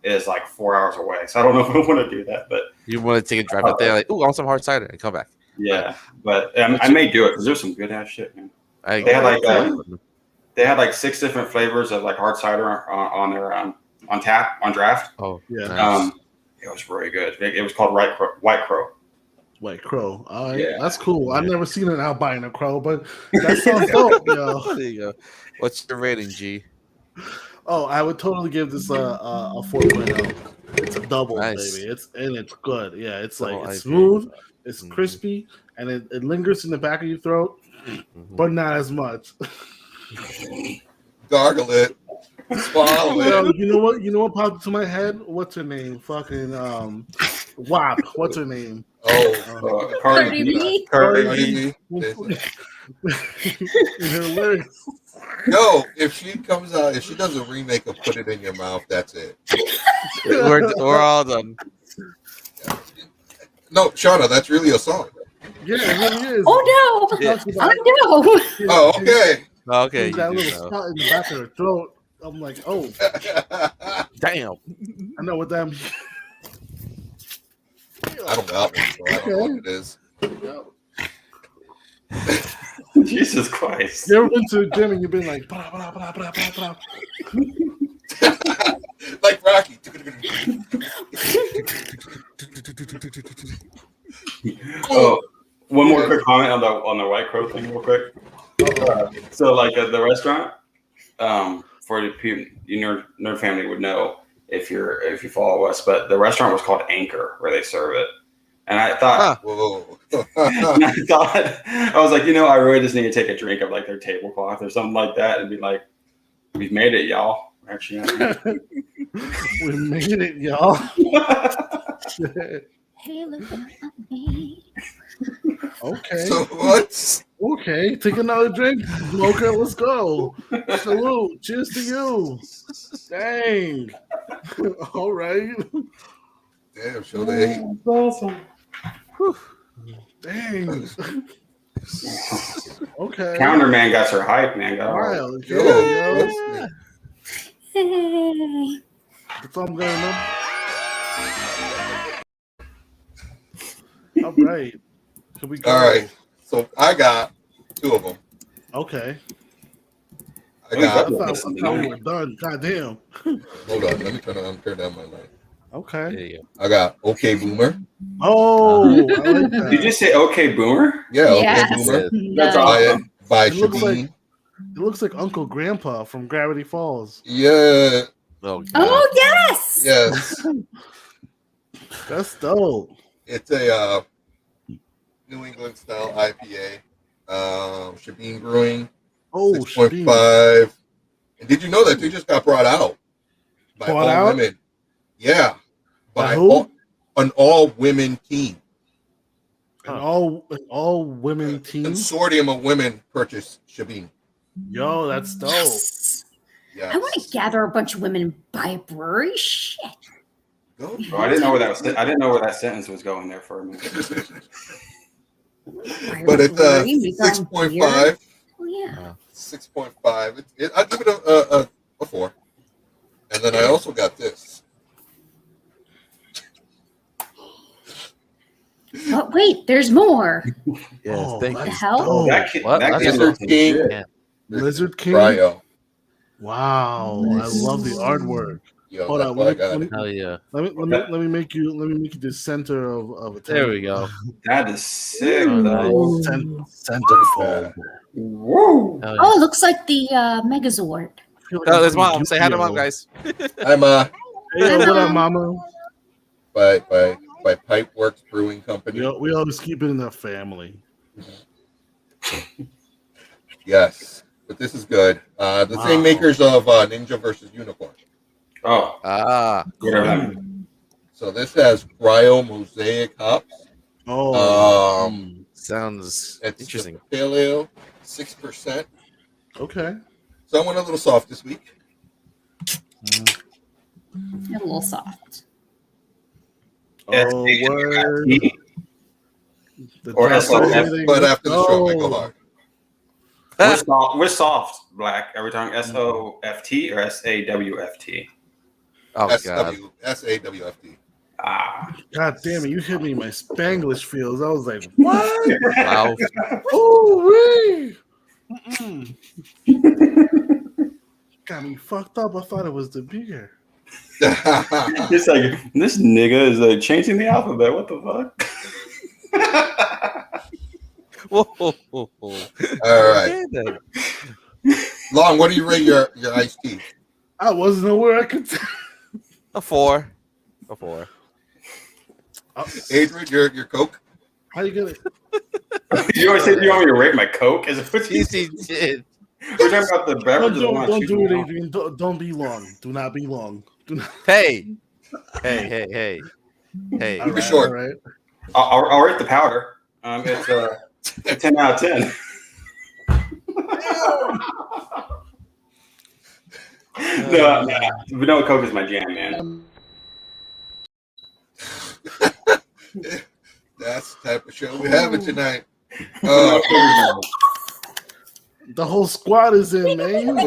is like 4 hours away. So I don't know if I want to do that, but you want to take a drive out there, like, ooh, I want some hard cider, and come back. Yeah, but I may do it because there's some good ass shit, man. They had like 6 different flavors of like hard cider on their on draft. Oh, yeah. Nice. It was really good. It was called White Crow. White Crow. All right, Yeah. that's cool. I've never seen an albino crow, but that sounds dope, yo. There you go. What's your rating, G? Oh, I would totally give this a 4.0. It's a double, Nice. baby. It's good. Yeah, it's like Double it's IPA. smooth, it's crispy, and it lingers in the back of your throat, but not as much. Gargle it. Swallow Yo, it. you know what popped into my head? What's her name? Fucking WAP. What's her name? Oh, Cardi B. Cardi B. In her lyrics. Yo, if she comes out, if she does a remake of "Put It in Your Mouth," that's it. We're all done. No, Shauna, that's really a song. Yeah, it really is. Oh no! Yeah. I know. Oh, okay. Okay, That you little do know. spot in the back of her throat. I'm like, oh, Damn. I know what that means. I don't got one, so I don't know what it is. Jesus Christ! You ever been to the gym and you've been like, blah, blah, blah, blah, blah, blah. Like Rocky. Oh, one more quick comment on the White Crow thing, real quick. So, like the restaurant, for the people, nerd family would know if you follow us, but the restaurant was called Anchor, where they serve it. And I thought, Whoa. I was like, I really just need to take a drink of like their tablecloth or something like that, and be like, "We've made it, y'all." Actually, We made it, y'all. Hey, look at me. Okay. So what? Okay, take another drink. Smoker, let's go. Salute. Cheers to you. Dang. All right. Damn, show the hate. That's awesome. Dang. Okay. Counterman got her hype, man. Got her hype. Wild. Yo, Yeah, yo. what's Hey. That's all I'm going to know. All right. Here we go. All right. So I got 2 of them. Okay. I I got. thought we were done. God damn. Hold on. Let me turn down my light. Okay. There you go. I got OK Boomer. Oh, I like that. Did you just say "Okay, Boomer"? Yeah, Yes. OK Boomer. That's No. awesome. By It looks Shabine. It looks like Uncle Grandpa from Gravity Falls. Yeah. Oh, God. Oh yes. Yes. That's dope. It's a New England style IPA. Shabine Brewing. Oh, 6.5. Shabine. And did you know that they just got brought out by Brought all out? women? Yeah. By who? An all women team. An all women team. Consortium of women purchased Shabine. Yo, that's dope. Yes. Yes. I want to gather a bunch of women and buy a brewery. Shit. Go. Oh, I didn't know where that was. I didn't know where that sentence was going there for a minute. Buy a But it's brewery, make our own 6.5. beer. Oh yeah. 6.5. I'll give it a 4. And then I also got this. But wait, there's more. Yes, Oh, thank The you. hell? Oh, That kid, What? that That's kid Lizard looks King. legit. Yeah. Lizard King. Cryo. Wow, I love the artwork. Yo, Hold that's on, what I let got. me, Hell yeah. let me make you the center of a There we go. That is sick, Ooh. though. Centerfold. Woo! Hell Oh, yeah. it looks like the Megazord. Oh, there's mom. Say hi to mom, guys. I'm Hey, what up, mama? by Pipeworks Brewing Company. We always keep it in the family. Yes, but this is good. The same makers of Ninja versus Unicorn. Oh, Ah. whatever that means. So this has cryo mosaic hops. Oh, sounds It's interesting. just pale ale, 6%. Okay. So I went a little soft this week. A little soft. Oh, word. The Or drop SOF. everything. But Let's after the show, I go go. hard. We're soft, Black. Every time SOFT or SAWFT. Oh god. SAWFT. Ah. God damn it! You hit me in my Spanglish feels. I was like, what? Wow. Oh, got me fucked up. I thought it was the beer. It's like this nigga is like changing the alphabet. What the fuck? Whoa. All right. Long, what do you rate your iced tea? I wasn't aware I could. A 4. A 4. Adrian, your Coke? How you gonna? You always say you want me to rate my Coke? Is it what you He did. We're talking about the beverages. Don't do it, Adrian. Don't be long. Do not be long. Do not. Hey. All right, short. all right. I'll rate the powder. It's a 10 out of 10. No, vanilla Coke is my jam, man. That's the type of show we having tonight. The whole squad is in, man.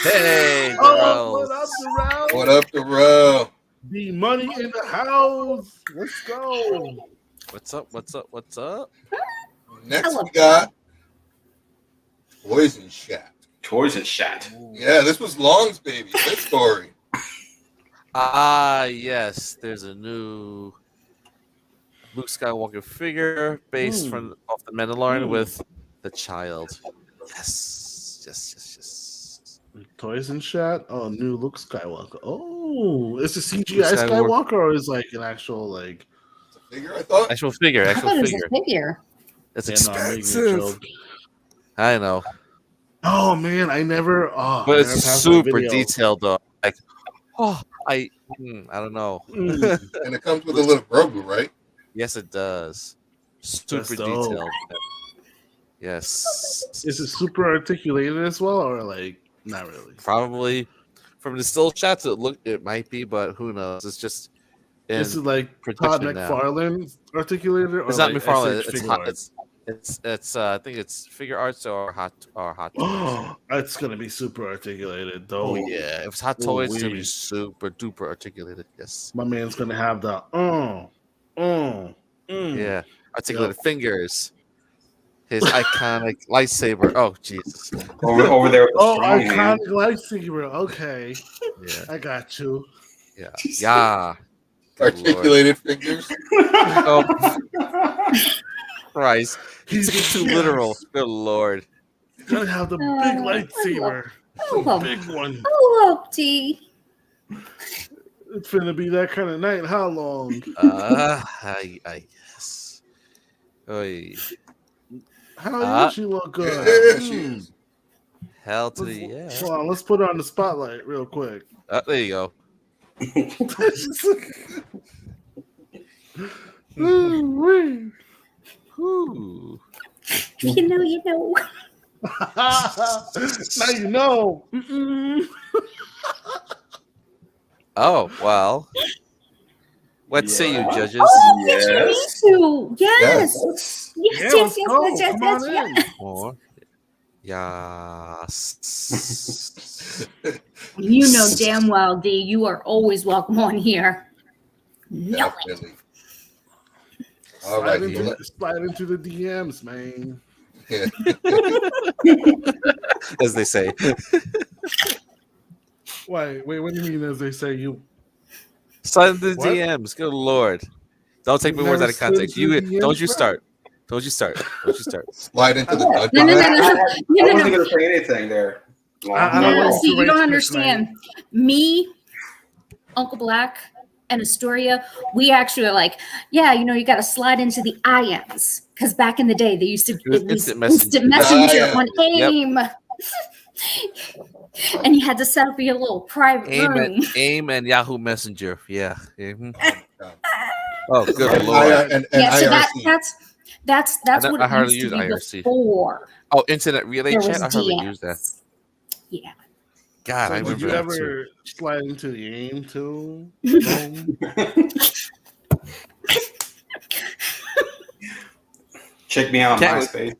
Hey, Oh, what up, Darrell? What up, Darrell? The money in the house. Let's go. What's up? Next we got Poison Shot. Poison Shot. Yeah, this was Long's baby. This story. Yes. There's a new Luke Skywalker figure based off the Mandalorian with the child. Yes. Poison Shot. Oh, new Luke Skywalker. Oh, it's a CGI Skywalker, or is like an actual like figure? I thought actual figure. I thought it was a figure. It's Yeah, no, I'm making a expensive. joke. I know, Oh man, I never. Oh, but I it's never passed super that video. detailed though. Like, I don't know. and it comes with a little Grogu, right? Yes, it does. Super That's dope. detailed. Yes. Is it super articulated as well, or like not really? Probably from the still shots, it might be, but who knows? It's just. Is it like Todd McFarlane articulated? Or It's not like McFarlane. SH It's figure hot. art? It's I think it's figure arts or hot toys. Oh, it's gonna be super articulated though. Oh yeah, if it's hot toys, it's gonna be Ooh-wee. super duper articulated. Yes. My man's gonna have the Yeah, articulated fingers. His iconic lightsaber. Oh Jesus. Over there. With the Oh, strong hand. iconic lightsaber. Okay, Yeah. I got you. Yeah. Yeah. Articulated fingers. Oh Christ. He's He's too literal. Good Lord. Gonna have the big lightsaber. The big one. I love tea. It's finna be that kind of night. How long? I guess. Oy. How she look good? Yeah, she is. Hell to the yeah. Hold on, let's put her on the spotlight real quick. There you go. Ooh-wee. Ooh. You know. Now you know. Mm-mm. Oh well. What say you, judges? Oh, Yes. yes. Me too. Yes. Yeah, Yes. let's go. Yes. Come on in. Or yes. You know damn well, D, you are always welcome on here. No. Definitely. All right. Slide into the DMs, man. As they say. Wait, what do you mean as they say you? Slide into the What? DMs. Good Lord. Don't take my You've words out never of context. slid into the Don't DMs, you bro? start. Don't you start. Slide into the No. dungeon. I wasn't going to say anything there. I don't No, want see, to you don't raise understand. Me, Uncle Black, and Astoria, we actually are like, yeah, you got to slide into the IMs. Because back in the day, they used to was it was instant messenger. instant messenger Yeah. on AIM. And you had to set up your little private room. AIM and Yahoo Messenger. Yeah. Mhm. Oh, good And, lord! and Yeah, so IRC. that's what I it hardly used to use be IRC. before Oh, internet relay there chat. was I hardly use that. DMs. Yeah. God, I So did remember you that too. ever slide into the aim too? Boom. Check me out on Can't- MySpace.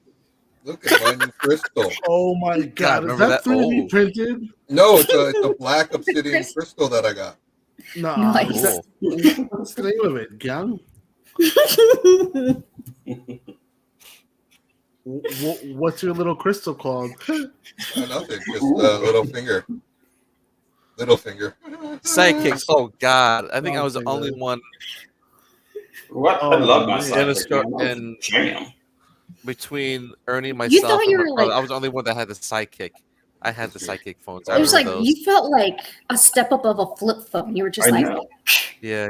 Look at my new crystal. Oh my god, is remember that that? 3D Oh. printed? No, it's a black obsidian crystal that I got. No, Nice. what's the name of it? Gang? What's your little crystal called? Nothing, just little finger. Little finger. Sidekicks. Oh God, I think I was the Okay, only good. one What? Oh, I love my man. in a sidekick, store man. and Jam. between Ernie, You myself, thought and you my were brother. like, I was the only one that had the sidekick. I had the sidekick phones. I it was remember like those. you felt like a step up of a flip phone. You were just I like, know. Yeah.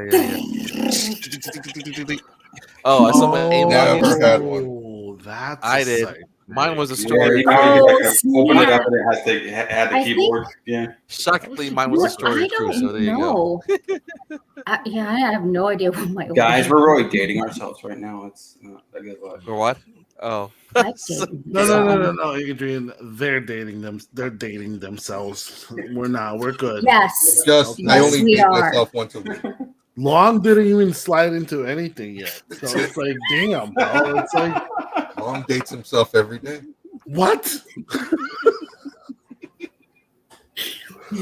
Oh, I saw my aim Never login. had one. Oh, that's I a did. sight. Mine was a Yeah, story. you probably Oh, open it snap. up and it had the I keyboard. Yeah. Shockingly, mine was a What? story I crew. So don't there you go. know. Yeah, I have no idea what my Guys, we're really dating ourselves right now. It's not a good look. For what? Oh, I did. No, Adrian. They're dating them. They're dating themselves. We're not. We're good. Yes. Just I Yes, only we date are. myself once a week. Long didn't even slide into anything yet. So it's like, damn, bro. It's like, Long dates himself every day. what?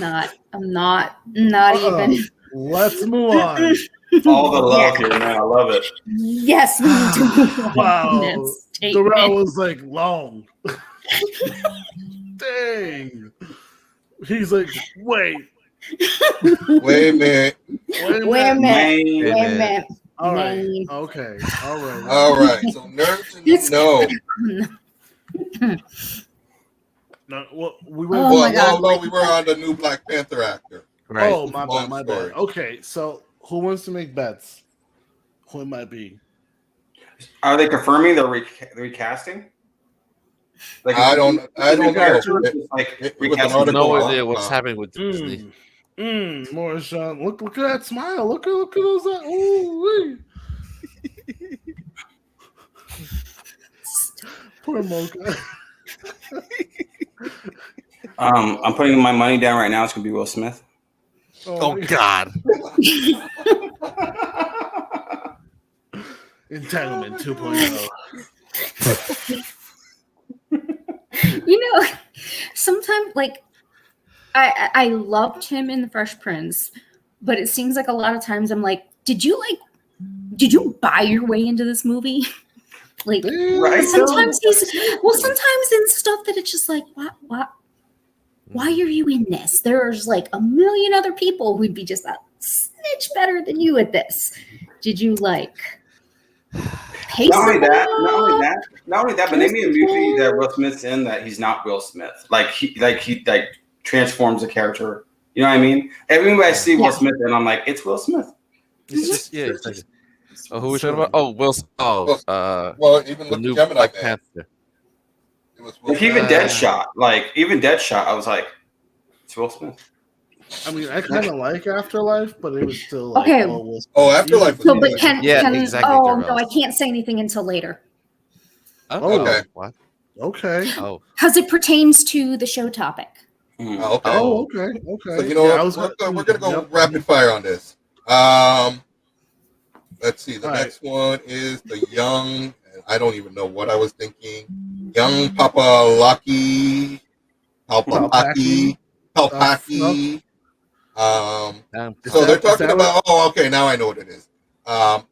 I'm not even. Let's move on. All the love here, man. I love it. Yes, we need to move on from Wow. that statement. Darrell was like, long. Dang. He's like, wait. Wait a minute. Wait a minute. Wait a minute. All right. Man. Okay. All right. All right. So nerds in the know. No, well, we went. Oh my God. No, we were on the new Black Panther actor. right. Oh, my Long bad. My story. bad. Okay. So who wants to make bets? Who it might be? Are they confirming they're recasting? Like, I don't know. Like, It was an recasting article No on- idea what's happening with Disney. Marshawn, look at that smile. Look at those. Ooh, poor Mocha. I'm putting my money down right now. It's gonna be Will Smith. Oh God. Entitlement 2.0. You know, sometimes like I loved him in The Fresh Prince, but it seems like a lot of times I'm like, did you buy your way into this movie? Like, Right. sometimes sometimes in stuff that it's just like, why are you in this? There's like a million other people who'd be just a snitch better than you at this. Did you like pace Not only it that, up? not only that, but name me a movie that Will Smith's in that he's not Will Smith. Like he transforms the character. You know what I mean? Every movie I see Will Smith and I'm like, it's Will Smith. It's just It's like, oh, who are we talking about? Oh, Wilson. Oh, Well, even the with new the Gemini Black Man, Panther. it was Will Like even Smith. Deadshot, I was like, it's Will Smith. I mean, I kind of like Afterlife, but it was still like, Okay. Afterlife was So, but good. can exactly, oh Darrell. no, I can't say anything until later Oh, Okay. What? Okay. Oh, because it pertains to the show topic. Oh, okay. Oh, okay. Okay. So you know Yeah, what? We're gonna go rapid fire on this. Let's see. The All next one is the young. I don't even know what I was thinking. Young Palpaki. So they're talking about. Oh, okay. Now I know what it is.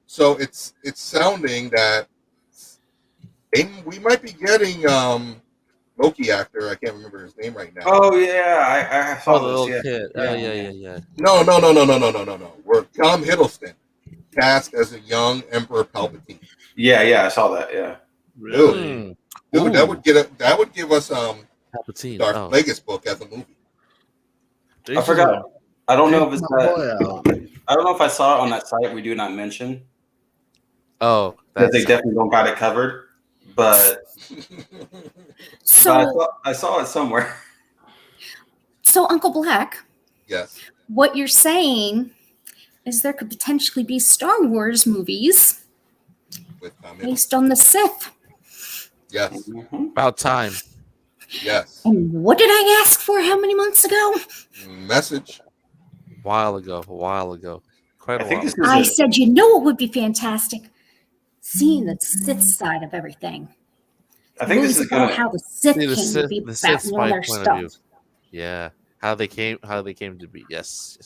So it's sounding that we might be getting Loki actor. I can't remember his name right now. Oh yeah, I saw the this. little Yeah. kid. Oh, yeah. No. We're Tom Hiddleston cast as a young Emperor Palpatine. Yeah, I saw that. Yeah. Really? Dude, that would give us Palpatine. Darth Oh. Plagueis book as a movie. I forgot. I don't know if it's My boy out. I don't know if I saw it on that site we do not mention. Oh, Because they that's definitely don't got it covered. But So, I saw it somewhere. so Uncle Black, Yes. what you're saying is there could potentially be Star Wars movies With comments. based on the Sith. Yes. About time. Yes. And what did I ask for how many months ago? Message. A while ago. Quite a while. I said, you know what would be fantastic? Seeing the Sith side of everything. I think this is about gonna how the Sith See, came to be the about Sith and all their point of view. stuff. Yeah. How they came to be. Yes.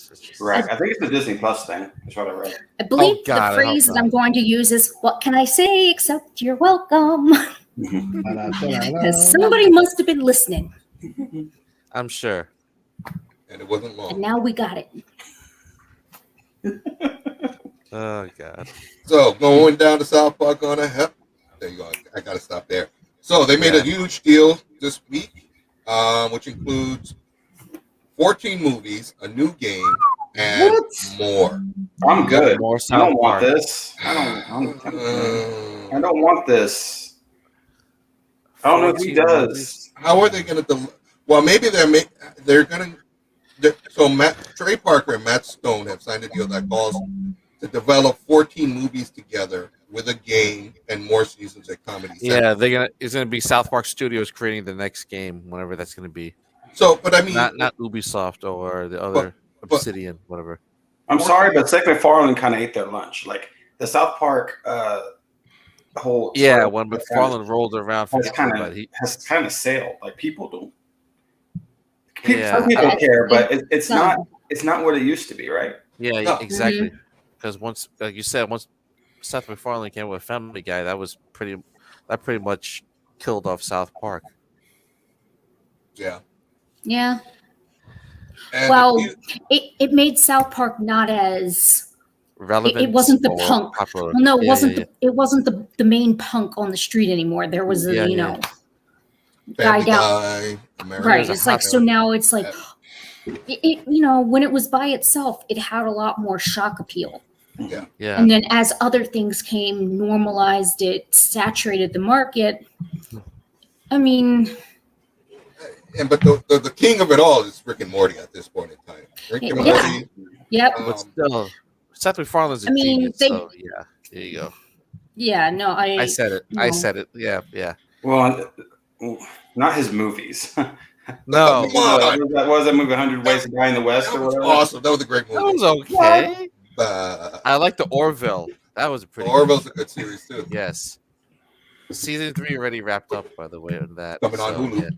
right. I think it's the Disney Plus thing. That's what I read. I believe God, I the phrase hope that I'm going to use is, what can I say except you're welcome? Because somebody must have been listening. I'm sure. And it wasn't And long. now we got it. Oh God. So going down to South Park on a hep. There you go. I gotta stop there. So they made a huge deal this week, which includes 14 movies, a new game, and more. I'm good. More I South don't want Park. this. I don't want this. I don't know if he does. How are they going to? Well, maybe they're going to. So Trey Parker and Matt Stone have signed a deal that calls to develop 14 movies together with a game and more seasons at Comedy Central. Yeah, it's gonna be South Park Studios creating the next game, whenever that's gonna be. So, but I mean, not Ubisoft or the other Obsidian, whatever. I'm sorry, but Seth MacFarlane kind of ate their lunch. Like the South Park whole when McFarlane rolled around, has kind of sailed. Like people don't. Some people care, but it's not what it used to be, right? Yeah, No. exactly. Because once, like you said, once Seth MacFarlane came with Family Guy, that pretty much killed off South Park. Yeah. Yeah. And Well, it made South Park not as relevant. It wasn't the or punk. popular. Well, no, it Yeah, wasn't. yeah, It wasn't the main punk on the street anymore. There was a guy down. Right. It's like so now it's like when it was by itself, it had a lot more shock appeal. Yeah. Yeah. And then as other things came, normalized it, saturated the market. I mean, but the king of it all is Rick and Morty at this point in time. Rick and Morty. Yep. But still, Seth MacFarlane's a genius. So yeah, there you go. Yeah. No, I said it. No. I said it. Yeah. Yeah. Well, not his movies. No. What was that movie? 100 Ways to Die in the West or whatever. Awesome. That was a great movie. That was okay. But I like the Orville. That was a pretty. Orville's a good series too. Yes. Season 3 already wrapped up, by the way, on that. Coming on Hulu. Yeah.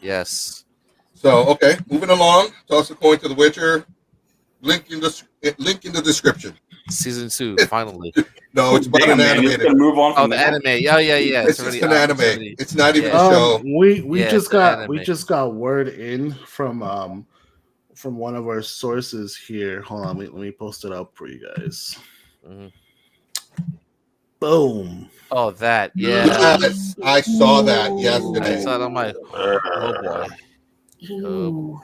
Yes. So okay, moving along. Toss a coin to The Witcher. Link in the description. Season 2, finally. No, it's about an animated. Move on from the anime. Yeah. It's just an anime. It's not even a show. We just anime. got word in from one of our sources here. Hold on, let me post it up for you guys. Mhm. Boom. Oh, that. Yeah. Yes, I saw that yesterday. I saw it on my. Oh boy. Ooh.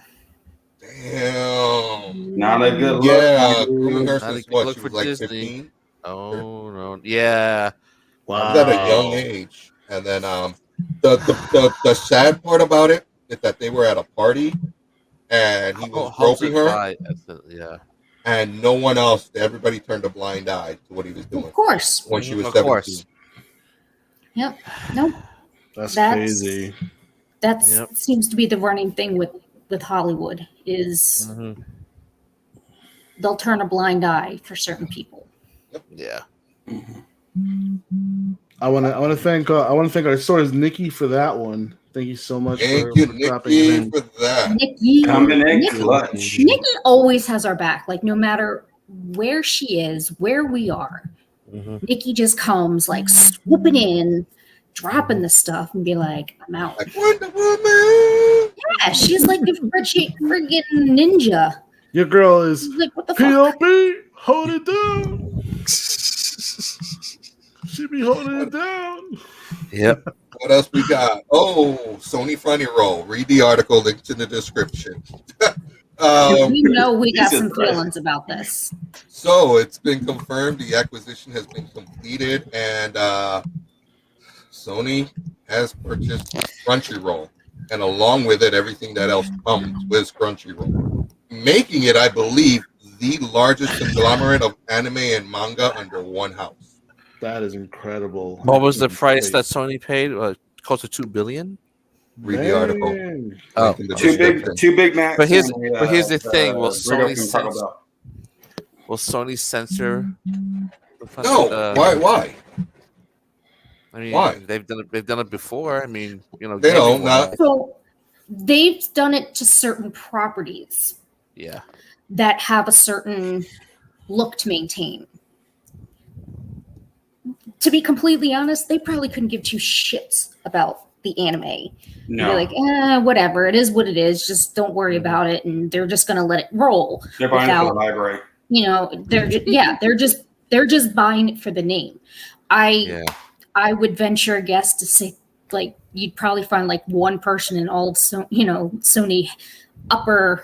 Damn. Not a good look. Yeah, Groom Not Nurse a is good what? look She for was like Disney. 15. Oh no. Yeah. Wow. She was at a young age. And then the sad part about it is that they were at a party and he was groping her. Yeah. And no one else, everybody turned a blind eye to what he was doing Of course. when she was Of 17. course. Yep. Nope. That's That's- crazy. That Yep. seems to be the running thing with Hollywood is Mhm. they'll turn a blind eye for certain people. Yeah. I want to thank our source Nikki for that one. Thank you so much Thank for you, dropping it Nikki, in. for that. Nikki, Coming in Nikki, clutch. Nikki always has our back. Like no matter where she is, where we are, Mhm. Nikki just comes like swooping in, dropping the stuff, and be like, "I'm out." Like Wonder Woman. Yeah, she's like a friggin' ninja. Your girl is She's like, what the fuck? POP. Hold it down. She be holding it down. Yep. What else we got? Oh, Sony Funny Roll. Read the article, linked in the description. We know we got Jesus some Christ. feelings about this. So it's been confirmed the acquisition has been completed, and Sony has purchased Crunchyroll, and along with it, everything that else comes with Crunchyroll, making it, I believe, the largest conglomerate of anime and manga under one house. That is incredible. What was the price that Sony paid? Close to $2 billion. Read the article. Oh, Two big Macs. But here's the thing: will Sony censor? No. Why? I mean, why? They've done it before. I mean, they don't. Not. So they've done it to certain properties. Yeah. That have a certain look to maintain. To be completely honest, they probably couldn't give two shits about the anime. No. They're like, whatever, it is what it is. Just don't worry about it, and they're just gonna let it roll. They're buying it for the library. They're just buying it for the name. I would venture a guess to say, like, you'd probably find like one person in all of Sony upper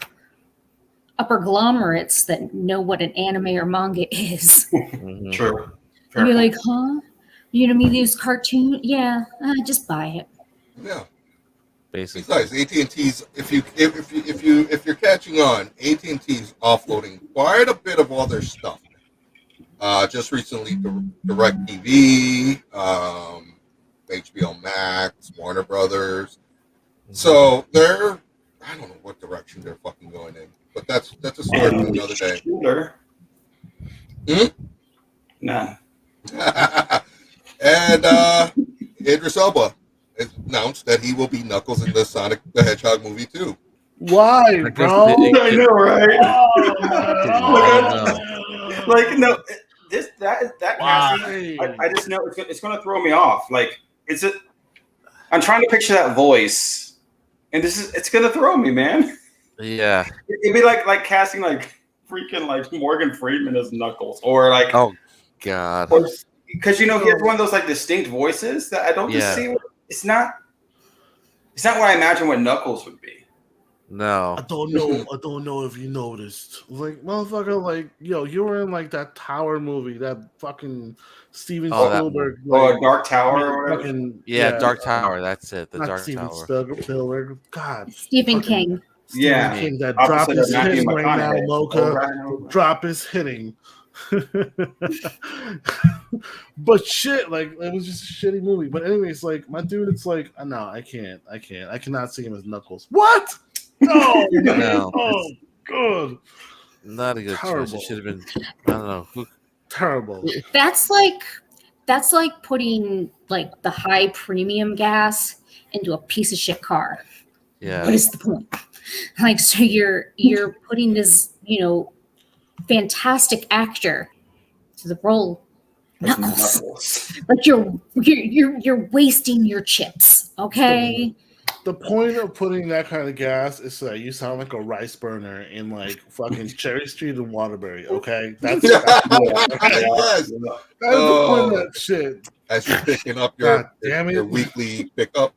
glomerates that know what an anime or manga is. True. You'd be like, huh? You know me, these cartoons? Yeah, just buy it. Yeah. Basically. Besides, AT&T's if you're catching on, AT&T's offloading quite a bit of all their stuff. Just recently, DirecTV, HBO Max, Warner Brothers. So they're, I don't know what direction they're fucking going in, but that's a story for another day. None. And Idris Elba announced that he will be Knuckles in the Sonic the Hedgehog movie too. Why, bro? I know, right? No, that casting, I just know it's going to throw me off. Like, I'm trying to picture that voice, and it's going to throw me, man. Yeah, it'd be like casting like freaking like Morgan Freeman as Knuckles, or like oh god, because he has one of those like distinct voices that I don't just see. It's not what I imagine what Knuckles would be. No, I don't know if you noticed. Like, motherfucker, like, you were in like that Tower movie, that fucking Steven Spielberg. Dark Tower or whatever. Dark Tower. That's it. The Dark Steven Tower. Spielberg. God. Stephen King. Stephen King. That drop is hitting right now, Mocha. Drop is hitting. But shit, like, it was just a shitty movie. But anyways, like, my dude, it's like, no, I can't. I cannot see him as Knuckles. What? No, no. Oh, good. Not a good choice. It should have been. I don't know. Terrible. That's like putting like the high premium gas into a piece of shit car. Yeah. What is the point? Like, so you're putting this, fantastic actor to the role Knuckles. Like, you're wasting your chips, okay? The point of putting that kind of gas is so that you sound like a rice burner in like fucking Cherry Street and Waterbury, okay? That's the point of that shit. As you're picking up your weekly pickup.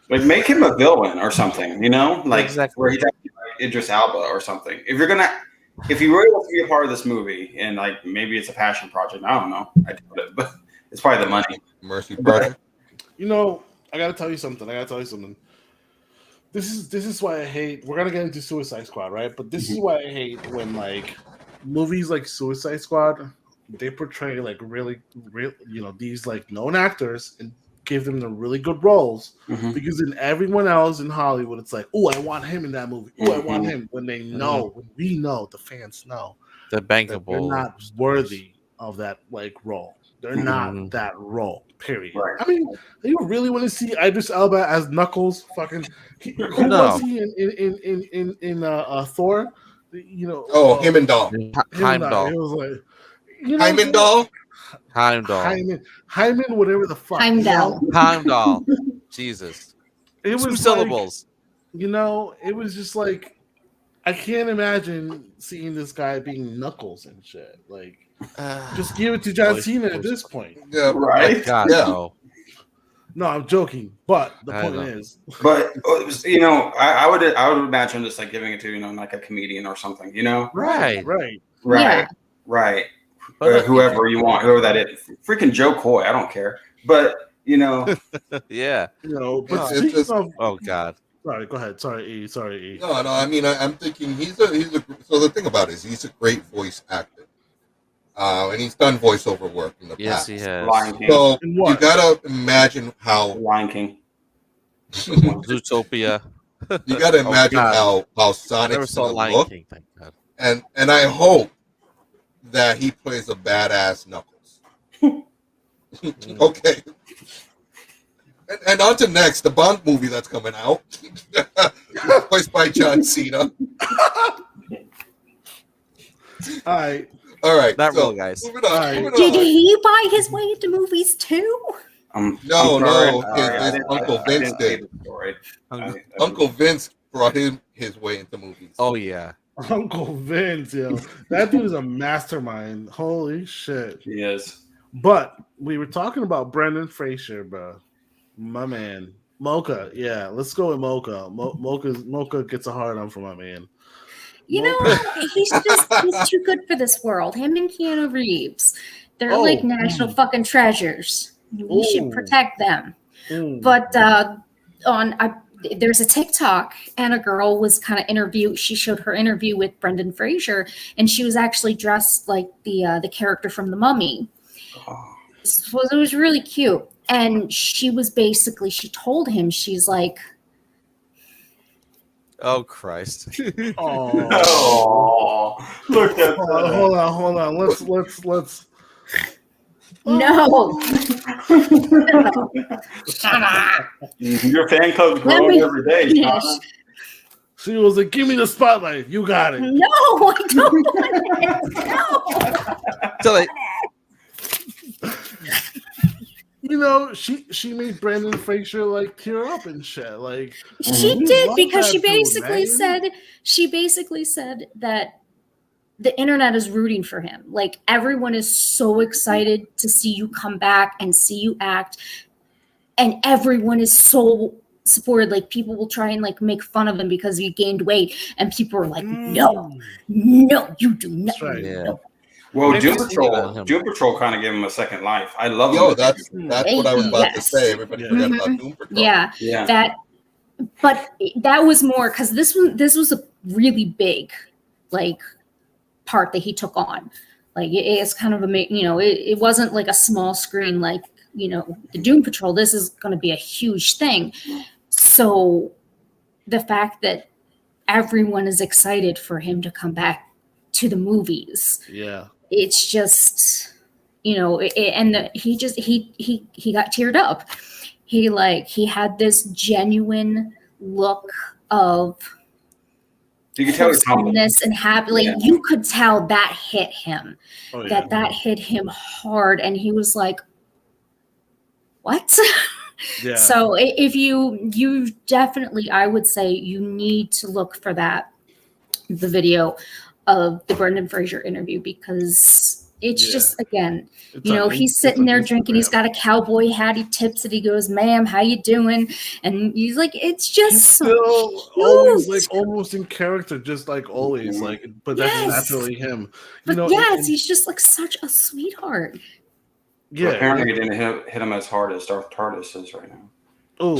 Like, make him a villain or something, like exactly. Where he's actually like Idris Elba or something. If you really want to be a part of this movie, and like maybe it's a passion project, I don't know. I doubt it, but it's probably the money. Mercy project. I gotta tell you something. This is why I hate. We're gonna get into Suicide Squad, right? But this is why I hate when like movies like Suicide Squad, they portray like really these like known actors and give them the really good roles, because in everyone else in Hollywood, it's like, oh, I want him in that movie. Oh, I want him. When they know, when we know, the fans know, they're bankable. They're not worthy of that like role. They're not that role. Period. Right. I mean, you really want to see Idris Elba as Knuckles? Fucking, who was he in Thor? Heimdall. Heimdall. It was like, Heimdall. Hyman, whatever the fuck. Heimdall. Jesus. It was 2 syllables. It was just like, I can't imagine seeing this guy being Knuckles and shit. Like, just give it to John Cena at this point. Yeah, right. God, yeah. No, I'm joking. But the point is, but I would imagine just like giving it to like a comedian or something. Right. Whoever you want, whoever that is, freaking Joe Coy. I don't care. But yeah. But speaking of, oh god. Sorry, go ahead. Sorry, E. No. I mean, I'm thinking he's a. So the thing about it is he's a great voice actor, and he's done voiceover work in the past. Yes, he has. Lion King. So you gotta imagine how Lion King. Zootopia. You gotta imagine God. how Never Sonic's saw gonna Lion look, King, thank God. and I hope that he plays a badass Knuckles. Okay. And on to next, the Bond movie that's coming out, voiced by John Cena. All right. Not real, guys. Moving on. Did he buy his way into movies too? No. His Uncle Vince did. Uncle Vince brought his way into movies. Oh yeah, Uncle Vince, yo, that dude is a mastermind. Holy shit, he is. But we were talking about Brendan Fraser, bro. My man, Mocha. Yeah, let's go with Mocha. Mocha gets a hard on for my man. You know, he's too good for this world. Him and Keanu Reeves, they're like national fucking treasures. We should protect them. But there's a TikTok, and a girl was kind of interviewed. She showed her interview with Brendan Fraser, and she was actually dressed like the character from The Mummy. So it was really cute. And she told him, she's like, oh Christ. Oh, look at that. Hold on. Let's. No. Shut up. Your fan club's growing every day. Shauna. She was like, "Give me the spotlight. You got it." No, I don't want it. No. So like, you know, she made Brendan Fraser like tear up and shit. Like she did, because she basically said that the internet is rooting for him. Like, everyone is so excited to see you come back and see you act, and everyone is so supported. Like, people will try and like make fun of him because he gained weight, and people are like, no, you do not. Right. No. Well, Doom Patrol kind of gave him a second life. I love him. That's what I was about to say. Everybody forgot about Doom Patrol. Yeah. But that was more because this was a really big like part that he took on. Like, it's kind of it wasn't like a small screen like the Doom Patrol. This is going to be a huge thing. So the fact that everyone is excited for him to come back to the movies, it's just he got teared up. He had this genuine look of you could tell he's happiness and happy. Like, you could tell that hit him. That hit him hard, and he was like, "What?" Yeah. So if you definitely, I would say you need to look for the video of the Brendan Fraser interview, because it's just, again, he's sitting there drinking. He's got a cowboy hat. He tips it. He goes, "Ma'am, how you doing?" And he's like, it's just still always like almost in character, just like always. Like, but that's naturally him. He's just like such a sweetheart. Yeah. Well, apparently, it didn't hit him as hard as Darth TARDIS is right now. Oh,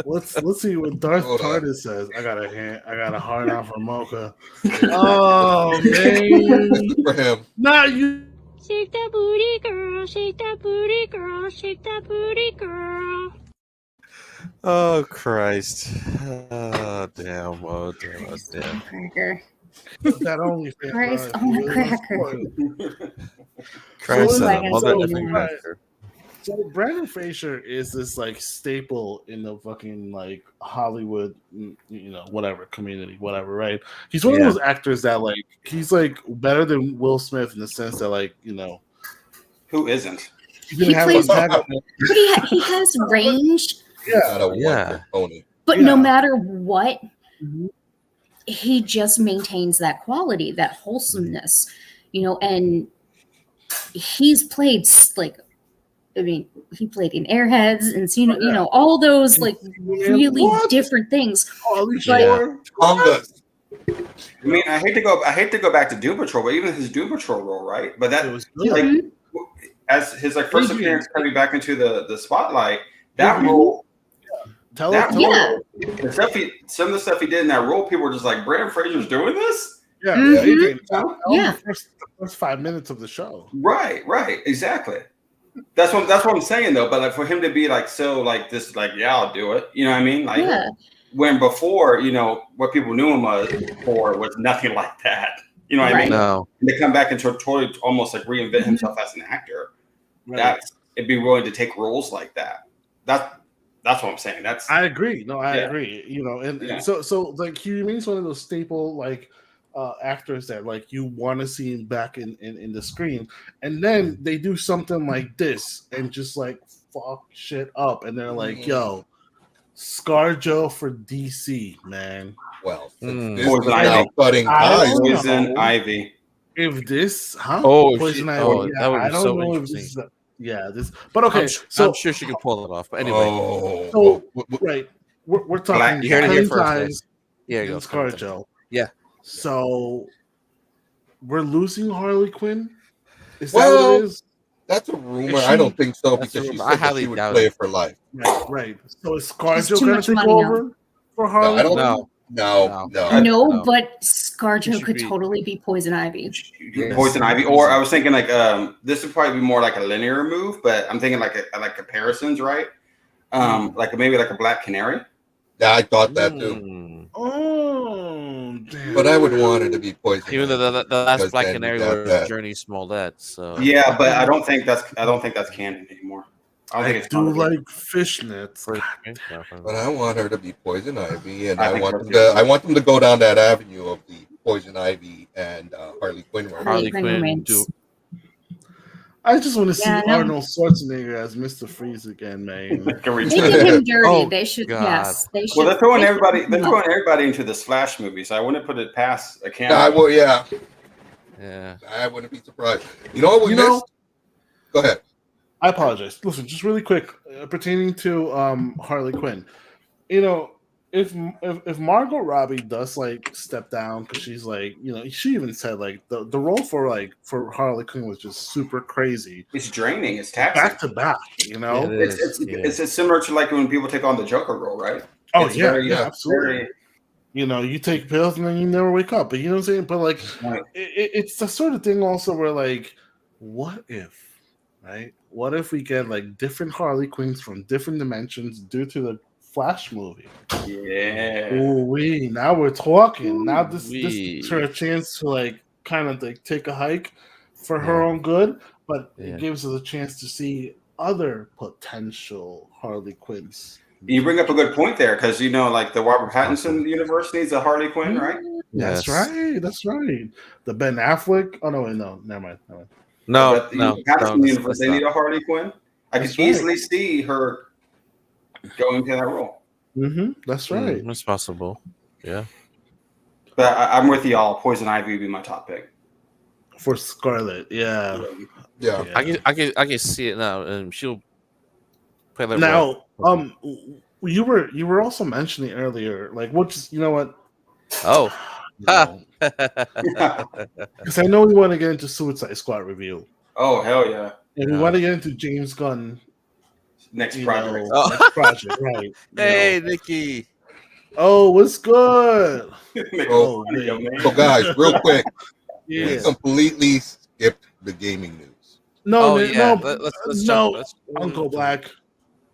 let's see what Darth TARDIS says. I got a hard on for Mocha. Oh man, for him. Not you. Shake that booty, girl. Shake that booty, girl. Shake that booty, girl. Oh Christ! Oh damn! Oh damn! Cracker. That only Christ on a cracker. Christ on a mother effing cracker. So Brendan Fraser is this like staple in the fucking like Hollywood, whatever community, whatever, right? He's one of those actors that like he's like better than Will Smith in the sense that like who isn't? He has range. But no matter what, he just maintains that quality, that wholesomeness, and he's played like. I mean, he played in Airheads and seen, all those like really different things. I mean, I hate to go back to Doom Patrol, but even his Doom Patrol role, right? But that was like as his like first appearance coming back into the spotlight. That role, Tell That us. role, some of the stuff he did in that role, people were just like, Brandon Fraser's doing this? Yeah, Mhm. yeah. The first 5 minutes of the show. Right, exactly. That's what I'm saying though. But like for him to be like so like this, like I'll do it. You know what I mean? Like when before, what people knew him for was nothing like that. You know what I mean? No. And to come back and totally almost like reinvent himself as an actor. Right. It'd be willing to take roles like that. That's what I'm saying. I agree. No, I agree. So like he remains one of those staple like actors that like you want to see him back in the screen, and then they do something like this and just like fuck shit up, and they're like, "Yo, ScarJo for DC, man." Well, Poison Ivy. Cutting ties. Poison Ivy. If this, Poison Ivy. Oh, that would I be don't so know if interesting. this is this. But okay, I'm sure she could pull it off. But anyway, right, we're talking you heard it here Cutting first. Ties Yeah, you go. and ScarJo. Yeah. So we're losing Harley Quinn. Is that what it is? That's a rumor. I don't think so because she said that she would play it for life. Right. So is ScarJo going to take over for Harley? No, but ScarJo could totally be Poison Ivy. Poison Ivy, or I was thinking like this would probably be more like a linear move, but I'm thinking like comparisons, right? Like maybe like a Black Canary. Yeah, I thought that too. Oh, damn. But I would want it to be Poison. Even though the last Black Canary was Journey Smollett. So yeah, but I don't think that's canon anymore. I do like fishnets, but I want her to be Poison Ivy, and I want them to go down that avenue of the Poison Ivy and Harley Quinn. Harley Quinn. I just want to see Arnold Schwarzenegger as Mr. Freeze again, man. They did him dirty. They should. God. Yes, they should. Well, they're throwing everybody into this Flash movie, so I wouldn't put it past a camera. I will. Yeah. Yeah. I wouldn't be surprised. You know what we missed? Go ahead. I apologize. Listen, just really quick, pertaining to Harley Quinn. If Margot Robbie does like step down because she's like, she even said like the role for Harley Quinn was just super crazy. It's draining. It's taxing. Back to back. It's similar to like when people take on the Joker role, right? Oh, it's absolutely. You take pills and then you never wake up. But you know what I'm saying? But like, it's the sort of thing also where like, what if, right? What if we get like different Harley Quinns from different dimensions due to the Flash movie? Yeah. Now we're talking. Now this is her chance to like kind of like take a hike for her own good, but it gives us a chance to see other potential Harley Quinns. You bring up a good point there because like the Robert Pattinson universe needs a Harley Quinn, right? That's right. The Ben Affleck. Oh no, never mind. No, Pattinson universe, they need a Harley Quinn. I could easily see her going to that role. That's right. It's possible. Yeah. But I'm with y'all. Poison Ivy would be my top pick for Scarlet. Yeah. I can see it now, and she'll play that now. role. You were also mentioning earlier, like, you know what? Oh. Because I know we want to get into Suicide Squad review. Oh hell yeah! And we want to get into James Gunn next project. Next project, right? Hey, Nikki. Oh, what's good? So guys, real quick, we completely skipped the gaming news. No, let's Uncle Black.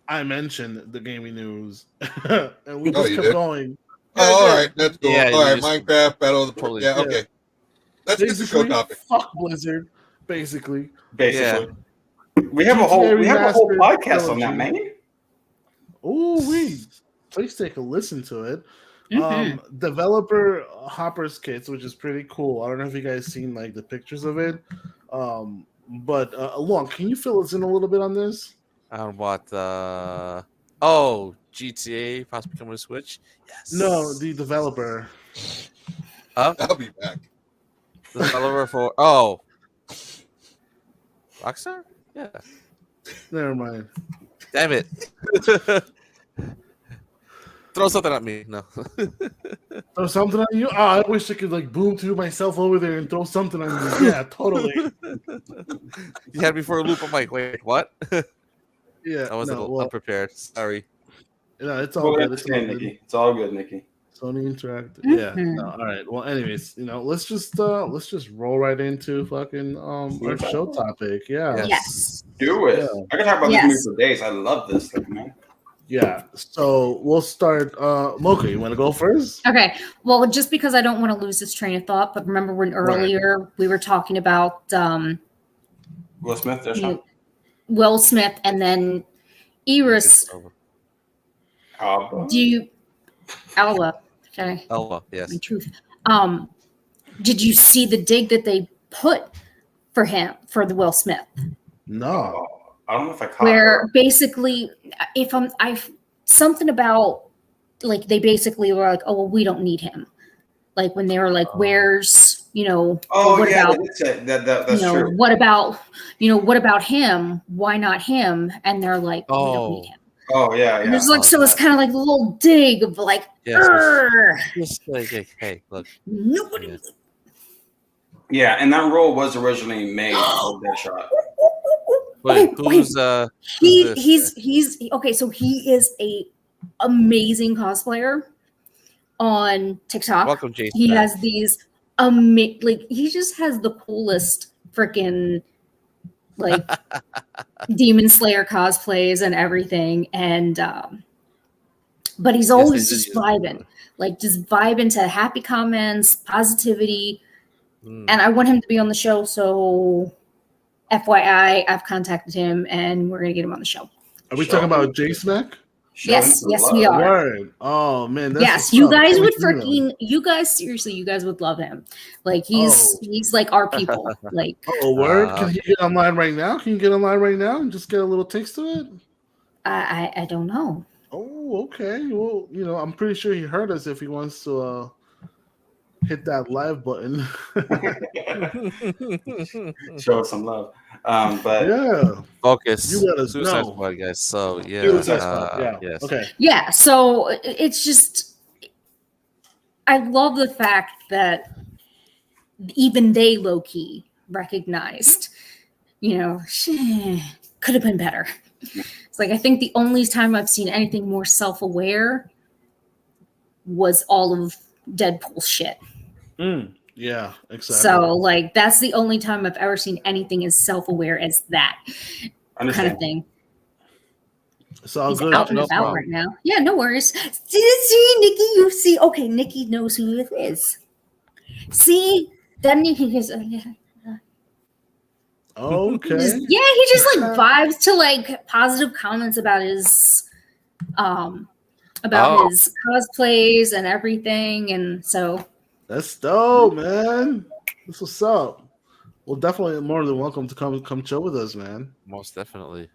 I mentioned the gaming news, and we just kept going. Oh, all right, let's go. Yeah, all right, Minecraft Battle of the okay. Let's get the show topic. Fuck Blizzard, basically. Yeah. We have a whole podcast on that, man. Oh, please take a listen to it. Developer Hopper's Kits, which is pretty cool. I don't know if you guys seen like the pictures of it. But Alon, can you fill us in a little bit on this? On what? GTA possibly coming to Switch. Yes. No, the developer. I'll be back. The developer for Rockstar? Yeah. Never mind. Damn it. Throw something at me. No. Throw something at you? Oh, I wish I could like boom to myself over there and throw something on you. Yeah, totally. You had me for a loop. I'm like, wait, what? Yeah. I wasn't unprepared. Sorry. it's all good. It's all good. Nikki. It's all good, Nikki. Sony Interactive. Yeah. No, all right. Well, anyways, let's just roll right into fucking our show topic. Yeah. Yes. Do it. Yeah. I can talk about this movie for days. I love this thing, man. Yeah. So we'll start. Mocha, you want to go first? Okay. Well, just because I don't want to lose this train of thought, but remember when earlier we were talking about Will Smith, Will Smith, and then Iris. Do you, Alba? Okay. Alba, yes. My truth. Did you see the dig that they put for him for the Will Smith? No. I don't know if I caught Where basically, something about like they basically were like, oh well, we don't need him. Like when they were like, where's what about that's true. What about him? Why not him? And they're like, we don't need him. Oh yeah. And there's so it's kind of like a little dig of like, just like, hey, look, nobody. Yeah. Yeah, and that role was originally made for Deadshot. Wait, who's he's okay. So he is a amazing cosplayer on TikTok. Welcome, Jason. He has these he just has the coolest freaking like Demon Slayer cosplays and everything, and but he's always just vibing, just vibing to happy comments, positivity, and I want him to be on the show. So, FYI, I've contacted him, and we're gonna get him on the show. Are we talking about J-Smack? Yes, we are. Word. Oh man, yes, you guys would seriously, you guys would love him. Like he's like our people. Like word. Can he get online right now? Can you get online right now and just get a little taste of it? I don't know. Oh, okay. Well, I'm pretty sure he heard us if he wants to hit that live button. Show us some love. But yeah, focus. You let us Suicide know. Squad, guys. So yeah, yes. Okay. Yeah. So it's just, I love the fact that even they low key recognized, could have been better. It's like I think the only time I've seen anything more self-aware was all of Deadpool's shit. Yeah, exactly. So that's the only time I've ever seen anything as self-aware as that kind of thing. It's all He's good. out and about right now. Yeah, no worries. See, Nikki, you see. Okay, Nikki knows who it is. See, then Nikki goes, yeah. Okay. He just vibes to positive comments about his his cosplays and everything, and so that's dope, man. That's what's up. Well, definitely more than welcome to come chill with us, man. Most definitely.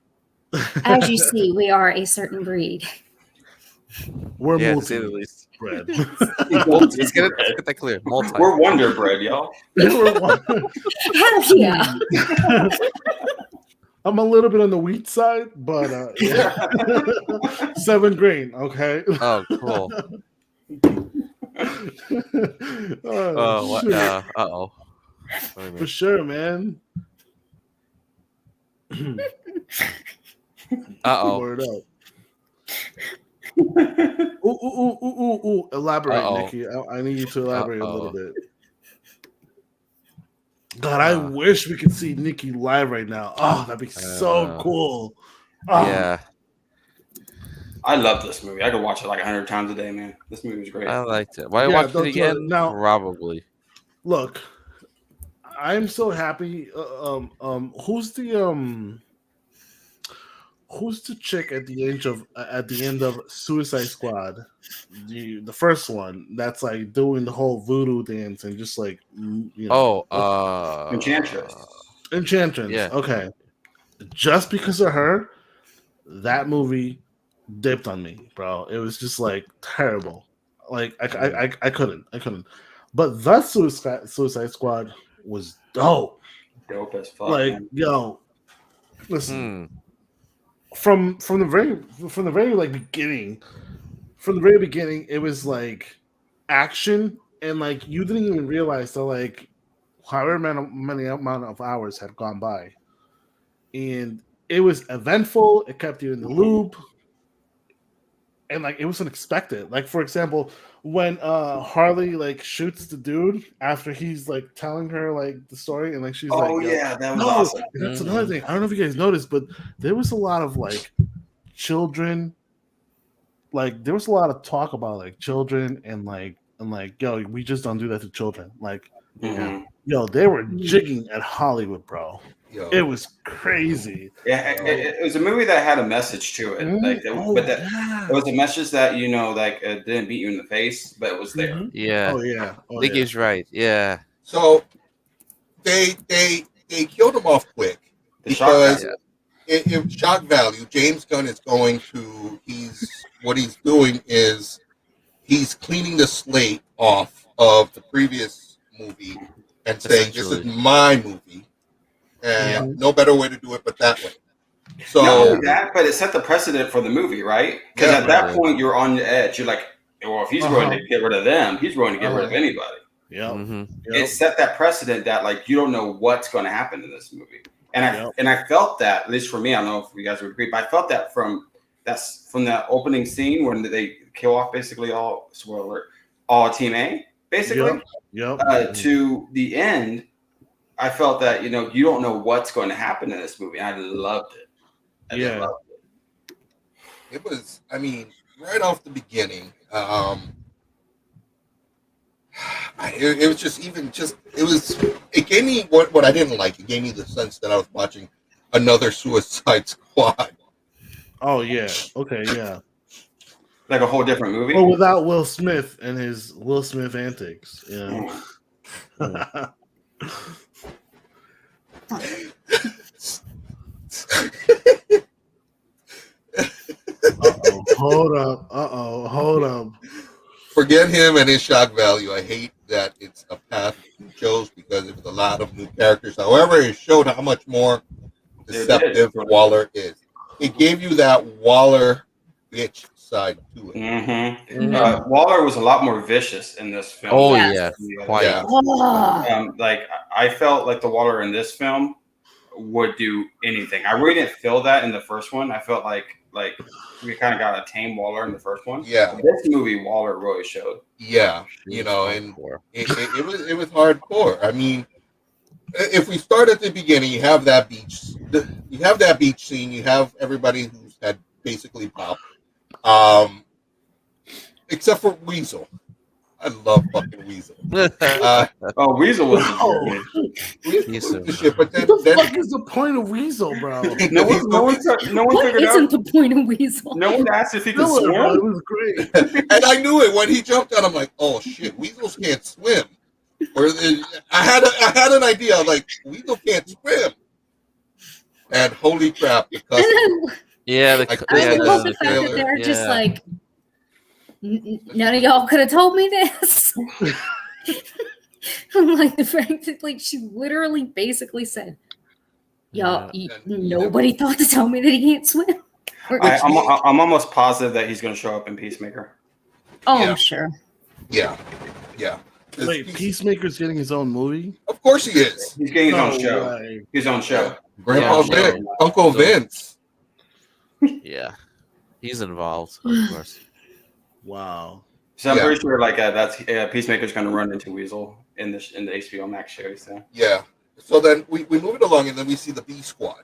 As you see, we are a certain breed. We're to say the least. Bread. Let's get that clear. We're Wonder Bread, y'all. Hell yeah. I'm a little bit on the wheat side, but yeah. 7 grain, okay. Oh, cool. For sure, man. Word up. Ooh. Elaborate, Nikki. I need you to elaborate a little bit. God, I wish we could see Nikki live right now. Oh, that'd be so cool. Oh. Yeah. I love this movie. I could watch it 100 times a day, man. This movie was great. I liked it. Why watch it again? Now, probably. Look, I'm so happy. Who's the chick at the end of Suicide Squad, the first one that's doing the whole voodoo dance and just Enchantress. Yeah. Okay. Just because of her, that movie dipped on me, bro. It was just terrible. I couldn't. But the Suicide Squad was dope. Dope as fuck. Yo, listen. From the very beginning, it was action, and you didn't even realize that however many amount of hours had gone by, and it was eventful. It kept you in the loop. and like it was unexpected. Like for example, when Harley like shoots the dude after he's like telling her like the story, and like she's like, Oh yeah, that was no, awesome. and that's another thing. I don't know if you guys noticed, but there was a lot of like children. Like there was a lot of talk about like children and like yo, we just don't do that to children. Like yo, they were jigging at Hollywood, bro. Yo. It was crazy. Yeah, it was a movie that had a message to it. Like, it was a message that like it didn't beat you in the face, but it was there. Yeah. Oh yeah. Oh, Nick is right. Yeah. So they killed him off quick because it shock value. James Gunn is going to what he's doing is he's cleaning the slate off of the previous movie and saying this is my movie. And no better way to do it but that way. So not only that, but it set the precedent for the movie, right? Because at that point you're on the edge. You're like, well, if he's going to get rid of them, he's going to get rid of anybody. Yeah. It set that precedent that like you don't know what's going to happen in this movie. And I felt that, at least for me, I don't know if you guys would agree, but I felt that from that opening scene when they kill off basically all Team A, basically. To the end. I felt that you don't know what's going to happen in this movie. I loved it. Loved it. It was, I mean, right off the beginning. It was just it gave me what I didn't like. It gave me the sense that I was watching another Suicide Squad. Oh yeah. Okay. Yeah. Like a whole different movie. Well, without Will Smith and his Will Smith antics. Hold up. Forget him and his shock value. I hate that it's a path he chose because it was a lot of new characters. However, it showed how much more deceptive Waller is. It gave you that Waller bitch side to it. Waller was a lot more vicious in this film. Oh yeah, quite. Like I felt like the Waller in this film would do anything. I really didn't feel that in the first one. I felt like we kind of got a tame Waller in the first one. Yeah, this movie Waller really showed. Yeah, and it was hardcore. I mean, if we start at the beginning, you have that beach. You have that beach scene. You have everybody who's had basically popped. Except for Weasel. I love fucking Weasel. Weasel was the shit. But then, what the fuck is the point of Weasel, bro? No one figured out. Isn't the point of Weasel? No one asked if he could swim. It was great. And I knew it when he jumped out. I'm like, oh shit, Weasels can't swim. I had an idea. Like Weasel can't swim. And holy crap, the customer. I love the fact that they're just like, none of y'all could have told me this. I'm like the fact that like she literally basically said, y'all, nobody thought to tell me that he can't swim. I'm almost positive that he's going to show up in Peacemaker. Oh, I'm sure. Yeah. Wait, Peacemaker's getting his own movie? Of course he is. He's getting his own show. His own show. Grandpa Vince, Uncle Vince. Yeah, he's involved, of course. Wow. So I'm pretty sure that's Peacemaker's going to run into Weasel in the HBO Max series. So. Yeah. So then we move it along, and then we see the B Squad.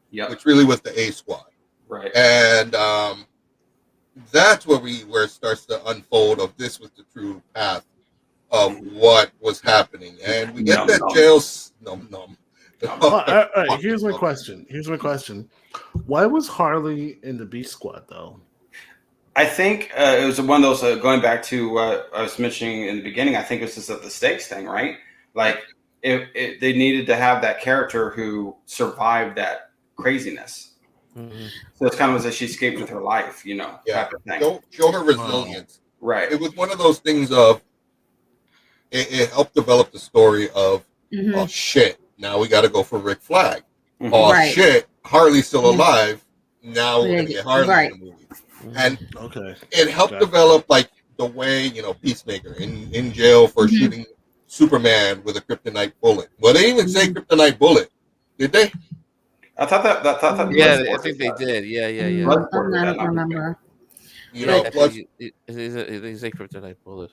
Yeah. Which really was the A Squad. Right. And that's where it starts to unfold of this was the true path of what was happening, and we get jail. All right. Here's my question. Why was Harley in the B Squad though? I think it was one of those going back to what I was mentioning in the beginning. I think it was just the stakes thing, right? Like they needed to have that character who survived that craziness. Mm-hmm. So it's kind of as if she escaped with her life, type of thing. Show her resilience. Right. It was one of those things of it helped develop the story of oh shit, now we got to go for Rick Flag. Mm-hmm. Oh shit, Harley's still alive. Now we're gonna get Harley in the movie. And it helped develop the way Peacemaker in jail for shooting Superman with a kryptonite bullet. Well, they didn't even say kryptonite bullet, did they? I thought that. Yeah, I think they did. Yeah. I don't remember. You know, plus it is a kryptonite bullet.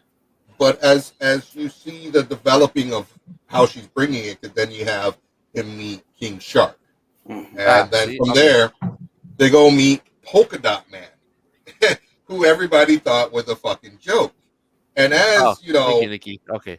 but as you see the developing of how she's bringing it, because then you have him meet King Shark, and then from there they go meet Polka Dot Man, who everybody thought was a fucking joke. And as you know, Nikki. Okay,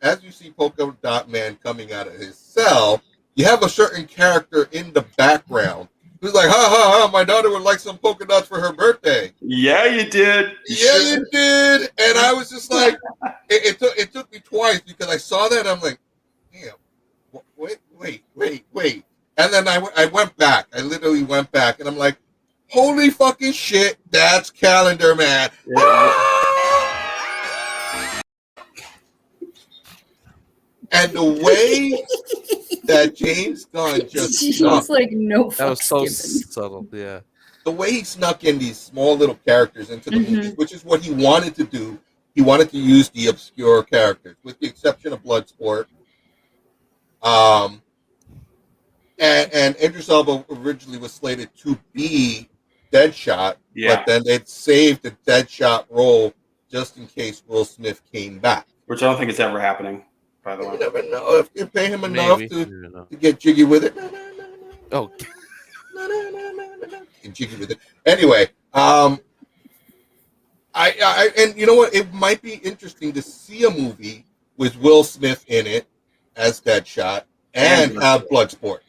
as you see Polka Dot Man coming out of his cell, you have a certain character in the background who's like, ha ha ha, my daughter would like some polka dots for her birthday. Yeah, you did. You did. And I was just like, it took me twice because I saw that and I'm like, damn, wait. And then I went back. I literally went back and I'm like, holy fucking shit, that's Calendar Man. And the way that James Gunn just like no fucks that was so given. subtle. Yeah, the way he snuck in these small little characters into the movies, which is what he wanted to do. He wanted to use the obscure characters, with the exception of Bloodsport. And Idris Elba originally was slated to be Deadshot, but then they'd saved the Deadshot role just in case Will Smith came back. Which I don't think it's ever happening, by the way. You never know if you pay him enough to get jiggy with it. Oh, get jiggy with it. Anyway, I and you know what? It might be interesting to see a movie with Will Smith in it as Deadshot and have Bloodsport.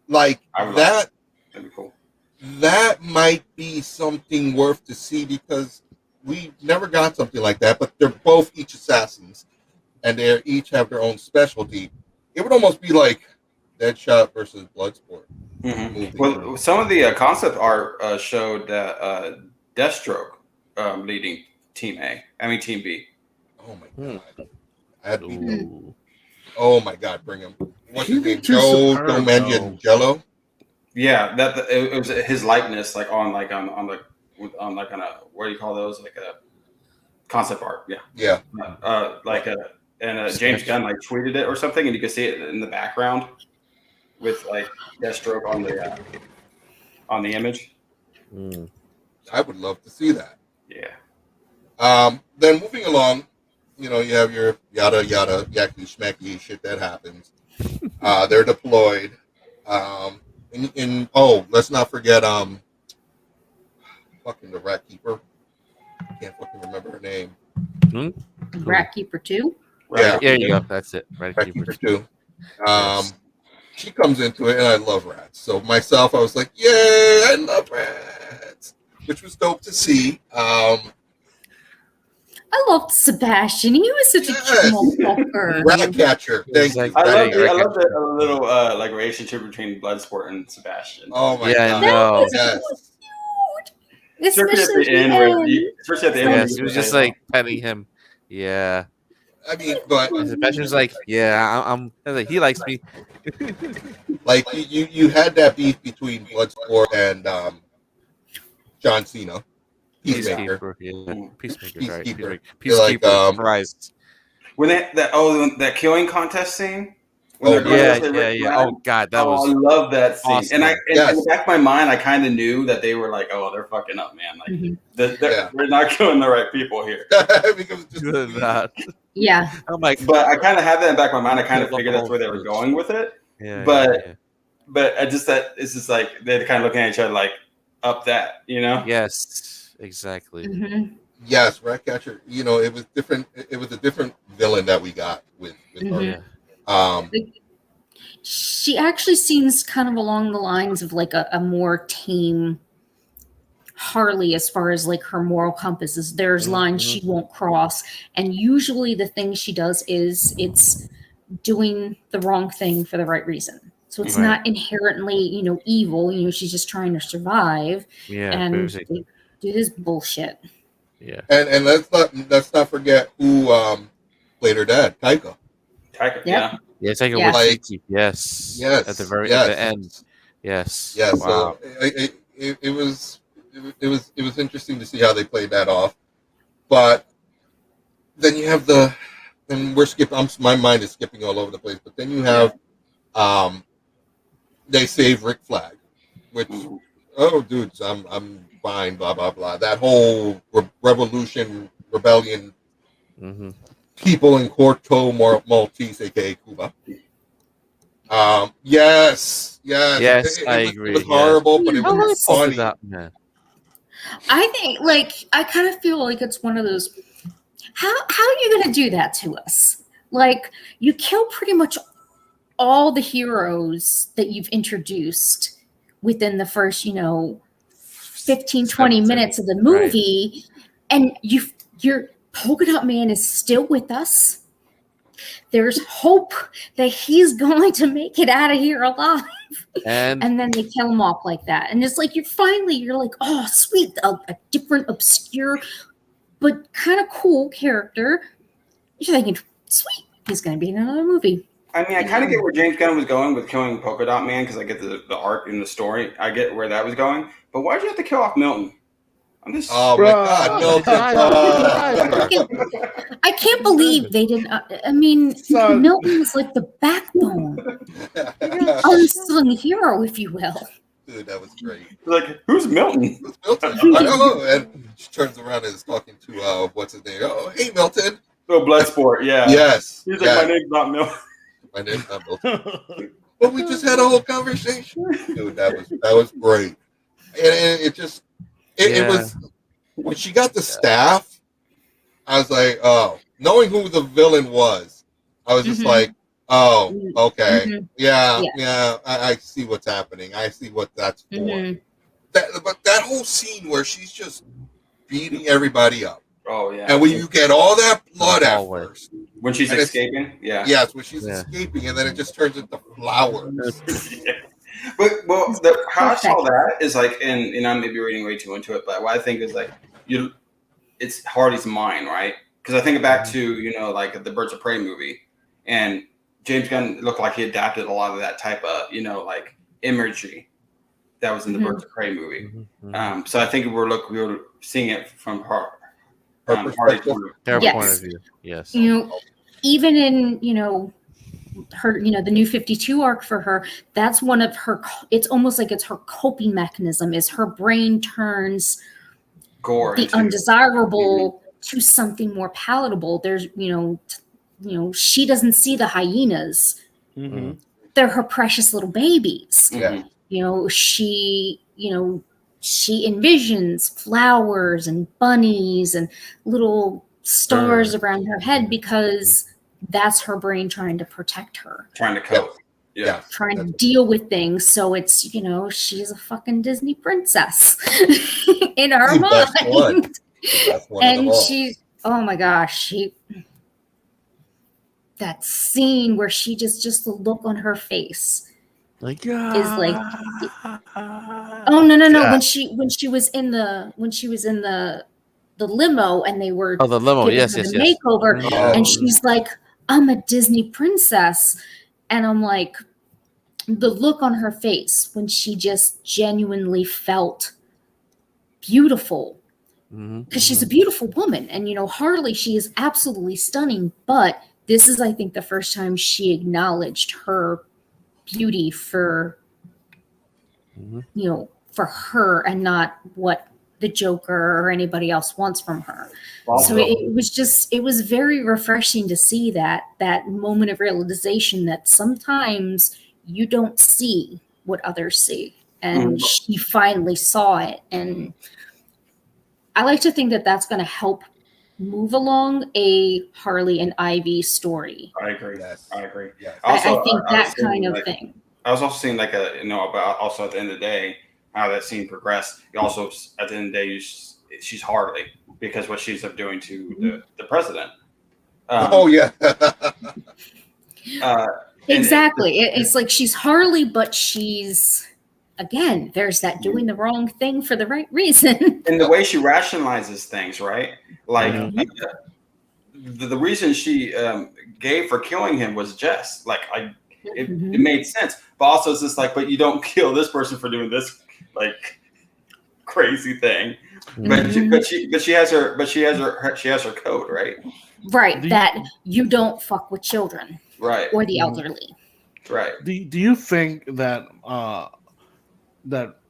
Like that. That'd be cool. That might be something worth to see because we never got something like that. But they're both each assassins, and they each have their own specialty. It would almost be like Deadshot versus Bloodsport. Well, some of the concept art showed Deathstroke leading Team B. Oh my god! Oh my god! Bring him. What's his name? Joe Manganiello. Yeah, it was his likeness, like on a what do you call those? Like a concept art. Yeah. James Gunn like tweeted it or something, and you can see it in the background with like Deathstroke on the image. I would love to see that. Yeah. Then moving along, you know, you have your yada yada yakky schmecky shit that happens. They're deployed. Let's not forget fucking the Rat Keeper. I can't fucking remember her name. Rat Keeper 2? Yeah, there you go. That's it. Rat Keeper 2. She comes into it, and I love rats. So myself, I was like, "Yeah, I love rats," which was dope to see. I loved Sebastian. He was such a cute motherfucker. Rat catcher. Thank you. I love the little like relationship between Bloodsport and Sebastian. Oh my god! I know. That was cute. Especially at the end. Yes, he was just like petting him. Yeah. I mean, but Sebastian was like, "Yeah, I'm like, he likes me." Like you had that beef between Bloodsport and John Cena. Peacemaker. Peacemaker. Right. Peacemaker. Peacemaker. Surprised. When that killing contest scene. Yeah. Oh god, that was. I love that scene. Awesome. And in the back of my mind, I kind of knew that they were like, "Oh, they're fucking up, man. Like, they're not killing the right people here." Because yeah. I'm like, but I kind of had that in the back of my mind. I kind of figured that's where they were going with it. Yeah. But I just that it's just like they're kind of looking at each other like up that, you know? Yes, exactly. Yes, Ratcatcher. You know, it was different. It was a different villain that we got with her. She actually seems kind of along the lines of like a more tame Harley as far as like her moral compass is. There's lines she won't cross, and usually the thing she does is it's doing the wrong thing for the right reason. So it's not inherently, evil. She's just trying to survive. Yeah, and do this bullshit. Yeah, and let's not forget who played her dad, Taika. Yeah. Yeah, Taika Waititi. Yes. At the very at the end. Yes. Yeah. Wow. So it was interesting to see how they played that off, but then you have my mind is skipping all over the place. But then you have they save Rick Flag, which dudes, I'm fine, blah blah blah. That whole revolution, rebellion, people in Corto Maltese, aka Cuba. Yes. I agree. It was horrible, but it was funny. Man. I think, like, I kind of feel like it's one of those. How are you going to do that to us? Like, you kill pretty much all the heroes that you've introduced within the first, 15, 20 minutes of the movie, and your polka dot man is still with us. There's hope that he's going to make it out of here alive. And then they kill him off like that. And it's like, you're like, oh, sweet, a different, obscure, but kind of cool character. You're thinking, sweet, he's going to be in another movie. I mean, I kind of get where James Gunn was going with killing Polka Dot Man, because I get the arc in the story. I get where that was going. But why'd you have to kill off Milton? Oh my God, Milton! I can't believe they didn't. I mean, Milton was like the backbone, unsung hero, if you will. Dude, that was great. Like, who's Milton? Who's Milton? I don't know. And she turns around and is talking to what's his name? Oh, hey, Milton. Oh, Bloodsport, yeah. Yes. He's like, my name's not Milton. My name's not Milton. But we just had a whole conversation. Dude, that was great. And it just it was when she got the staff, I was like, oh, knowing who the villain was, I was just like, oh, okay. Yeah, I see what's happening. I see what that's for. But that whole scene where she's just beating everybody up. Oh yeah. And when you get all that blood at first. When she's escaping? Yeah. Yes, when she's escaping, and then it just turns into flowers. But how I saw that is like, and I may be reading way too into it, but what I think is like, it's Hardy's mind, right? Because I think back to like the Birds of Prey movie, and James Gunn looked like he adapted a lot of that type of like imagery that was in the Birds of Prey movie. So I think we were seeing it from Hardy's point of view. Yes. Even in her, the New 52 arc for her, that's one of her, it's almost like it's her coping mechanism, is her brain turns gore the undesirable to something more palatable. There's she doesn't see the hyenas. They're her precious little babies. She envisions flowers and bunnies and little stars around her head, because that's her brain trying to protect her. Trying to cope. Yeah. Trying to deal with things. So it's, she's a fucking Disney princess in her mind. And she's, oh my gosh, that scene where she just the look on her face is like, oh no. When she was in the limo and they were the limo, yes, makeover, and she's like, I'm a Disney princess, and I'm like, the look on her face when she just genuinely felt beautiful, because she's a beautiful woman, and Harley, she is absolutely stunning, but this is, I think, the first time she acknowledged her beauty for for her, and not what the Joker or anybody else wants from her. So it was very refreshing to see that moment of realization that sometimes you don't see what others see, and she finally saw it. And I like to think that that's going to help move along a Harley and Ivy story. I agree. Yes. I agree. Yes. Also, I think that kind of thing. I was also seeing like about also at the end of the day, how that scene progressed. Also, at the end of the day, she's Harley, because what she's up doing to the president. Exactly. It's like she's Harley, but she's, again, there's that doing the wrong thing for the right reason. And the way she rationalizes things, right? Like the reason she gave for killing him was just like it made sense. But also it's just like, but you don't kill this person for doing this like crazy thing. But she has her code, right? Right. That you don't fuck with children. Right. Or the elderly. Right. Do you think that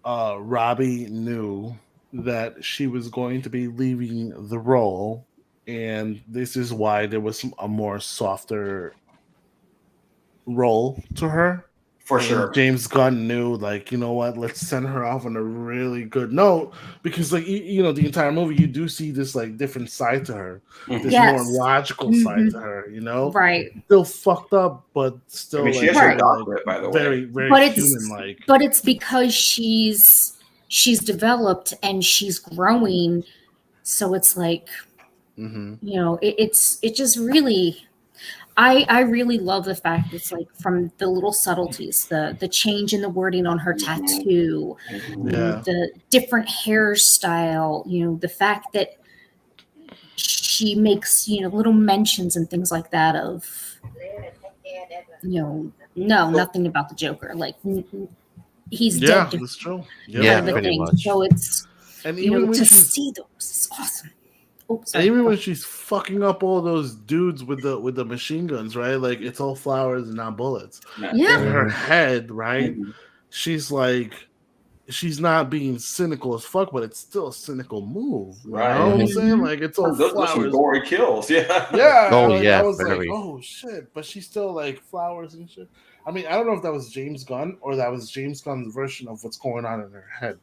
Robbie knew that she was going to be leaving the role, and this is why there was a more softer role to her. For And sure. James Gunn knew, like, you know what, let's send her off on a really good note, because, like, you know, the entire movie, you do see this, like, different side to her. This more logical side to her, you know? Right. Still fucked up, but still, I mean, she like, has her Right. doctorate, by the way. very, very But human-like. But it's because she's developed and she's growing, so it's like, Mm-hmm. you know, it just really. I really love the fact it's like from the little subtleties, the change in the wording on her tattoo, Yeah. the different hairstyle, you know, the fact that she makes, you know, little mentions and things like that of, you know, no, nothing about the Joker. Like he's dead. That's true. Yeah, kind of pretty thing. much. So it's, And you know, even when to she's see those is awesome. Oh, and sorry. even when she's fucking up all those dudes with the machine guns, right? Like, it's all flowers and not bullets. Yeah. In her head, right? She's like, she's not being cynical as fuck, but it's still a cynical move. You know what I'm saying? Like, it's all Those flowers. some gory kills, yeah. Yeah. Oh, like, yeah, I was very. like, oh shit. But she's still like flowers and shit. I mean, I don't know if that was James Gunn or that was James Gunn's version of what's going on in her head.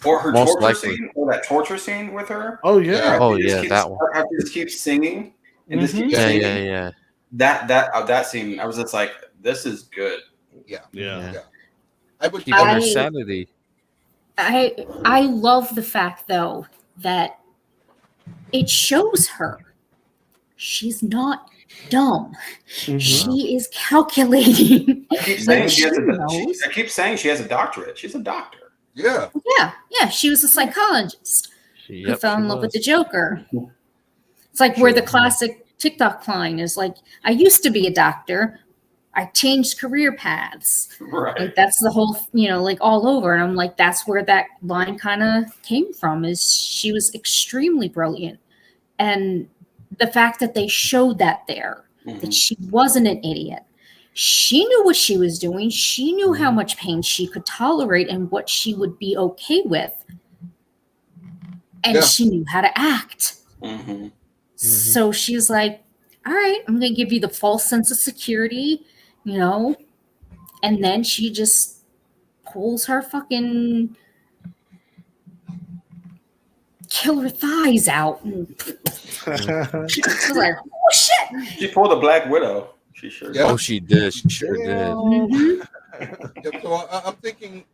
Or her Most torture likely. scene, or that torture scene with her. Oh yeah. Oh yeah, that one. How she just keeps singing and just keeps Yeah, singing. yeah. That scene, I was just like, this is good. Yeah. I would Keeping her sanity. I love the fact though that it shows her she's not dumb. She is calculating. I keep saying I keep saying she has a doctorate. She's a doctor. Yeah. Yeah. She was a psychologist who Yep, fell in she love with was. the Joker. It's like where the classic TikTok line is like, I used to be a doctor. I changed career paths. Right. Like that's the whole, you know, like all over. And I'm like, that's where that line kind of came from, is she was extremely brilliant. And the fact that they showed that there, that she wasn't an idiot. She knew what she was doing. She knew how much pain she could tolerate and what she would be okay with. And she knew how to act. So she's like, all right, I'm going to give you the false sense of security, you know? And then she just pulls her fucking killer thighs out. And she's like, oh shit. She pulled a Black Widow. She sure did. Oh, she did. She sure did. So I'm thinking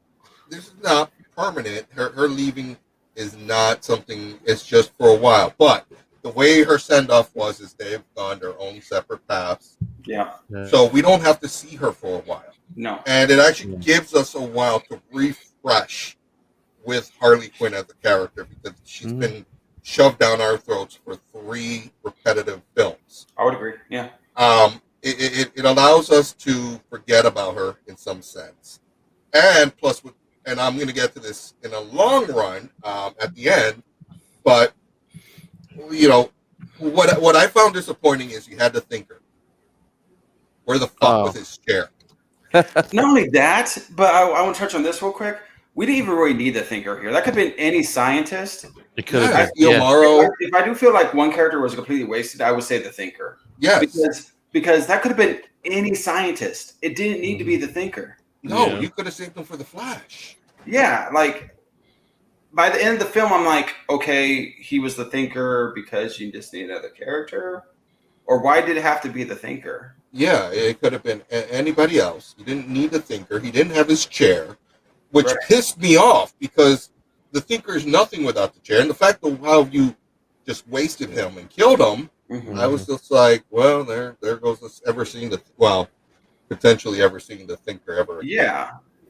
this is not permanent. Her leaving is not something. It's just for a while. But the way her send off was is they've gone their own separate paths. Yeah. So we don't have to see her for a while. No. And it actually gives us a while to refresh with Harley Quinn as a character, because she's been shoved down our throats for 3 repetitive films. I would agree. Yeah. It allows us to forget about her in some sense, and plus, and I'm going to get to this in a long run at the end, but you know what I found disappointing is you had the Thinker. Where the fuck was his chair? Not only that, but I want to touch on this real quick. We didn't even really need the Thinker here. That could have been any scientist. It could have been. If I do feel like one character was completely wasted, I would say the Thinker. Yes. Because that could have been any scientist. It didn't need to be the Thinker. No, you could have saved him for the Flash. Yeah, like by the end of the film, I'm like, okay, he was the Thinker because you just need another character, or why did it have to be the Thinker? Yeah, it could have been anybody else. He didn't need the Thinker. He didn't have his chair, which pissed me off, because the Thinker is nothing without the chair. And the fact of how you just wasted him and killed him, I was just like, well, there goes this potentially ever seeing the Thinker ever again.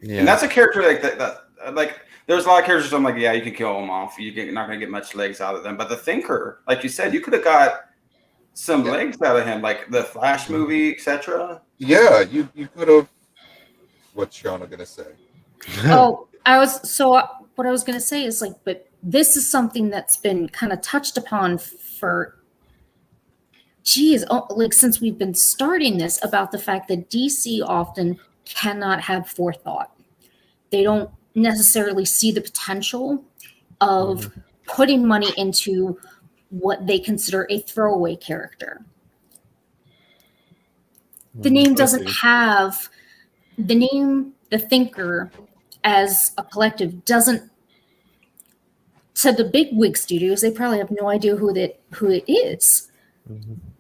Yeah. And that's a character like that. Like, there's a lot of characters I'm like, yeah, you can kill them off. You're not going to get much legs out of them. But the Thinker, like you said, you could have got some legs out of him, like the Flash movie, etc. Yeah, you could have. What's Shauna going to say? What I was going to say is like, but this is something that's been kind of touched upon for, like since we've been starting this, about the fact that DC often cannot have forethought. They don't necessarily see the potential of putting money into what they consider a throwaway character. The name doesn't have the name, the Thinker, as a collective doesn't. To the big wig studios, they probably have no idea who it is.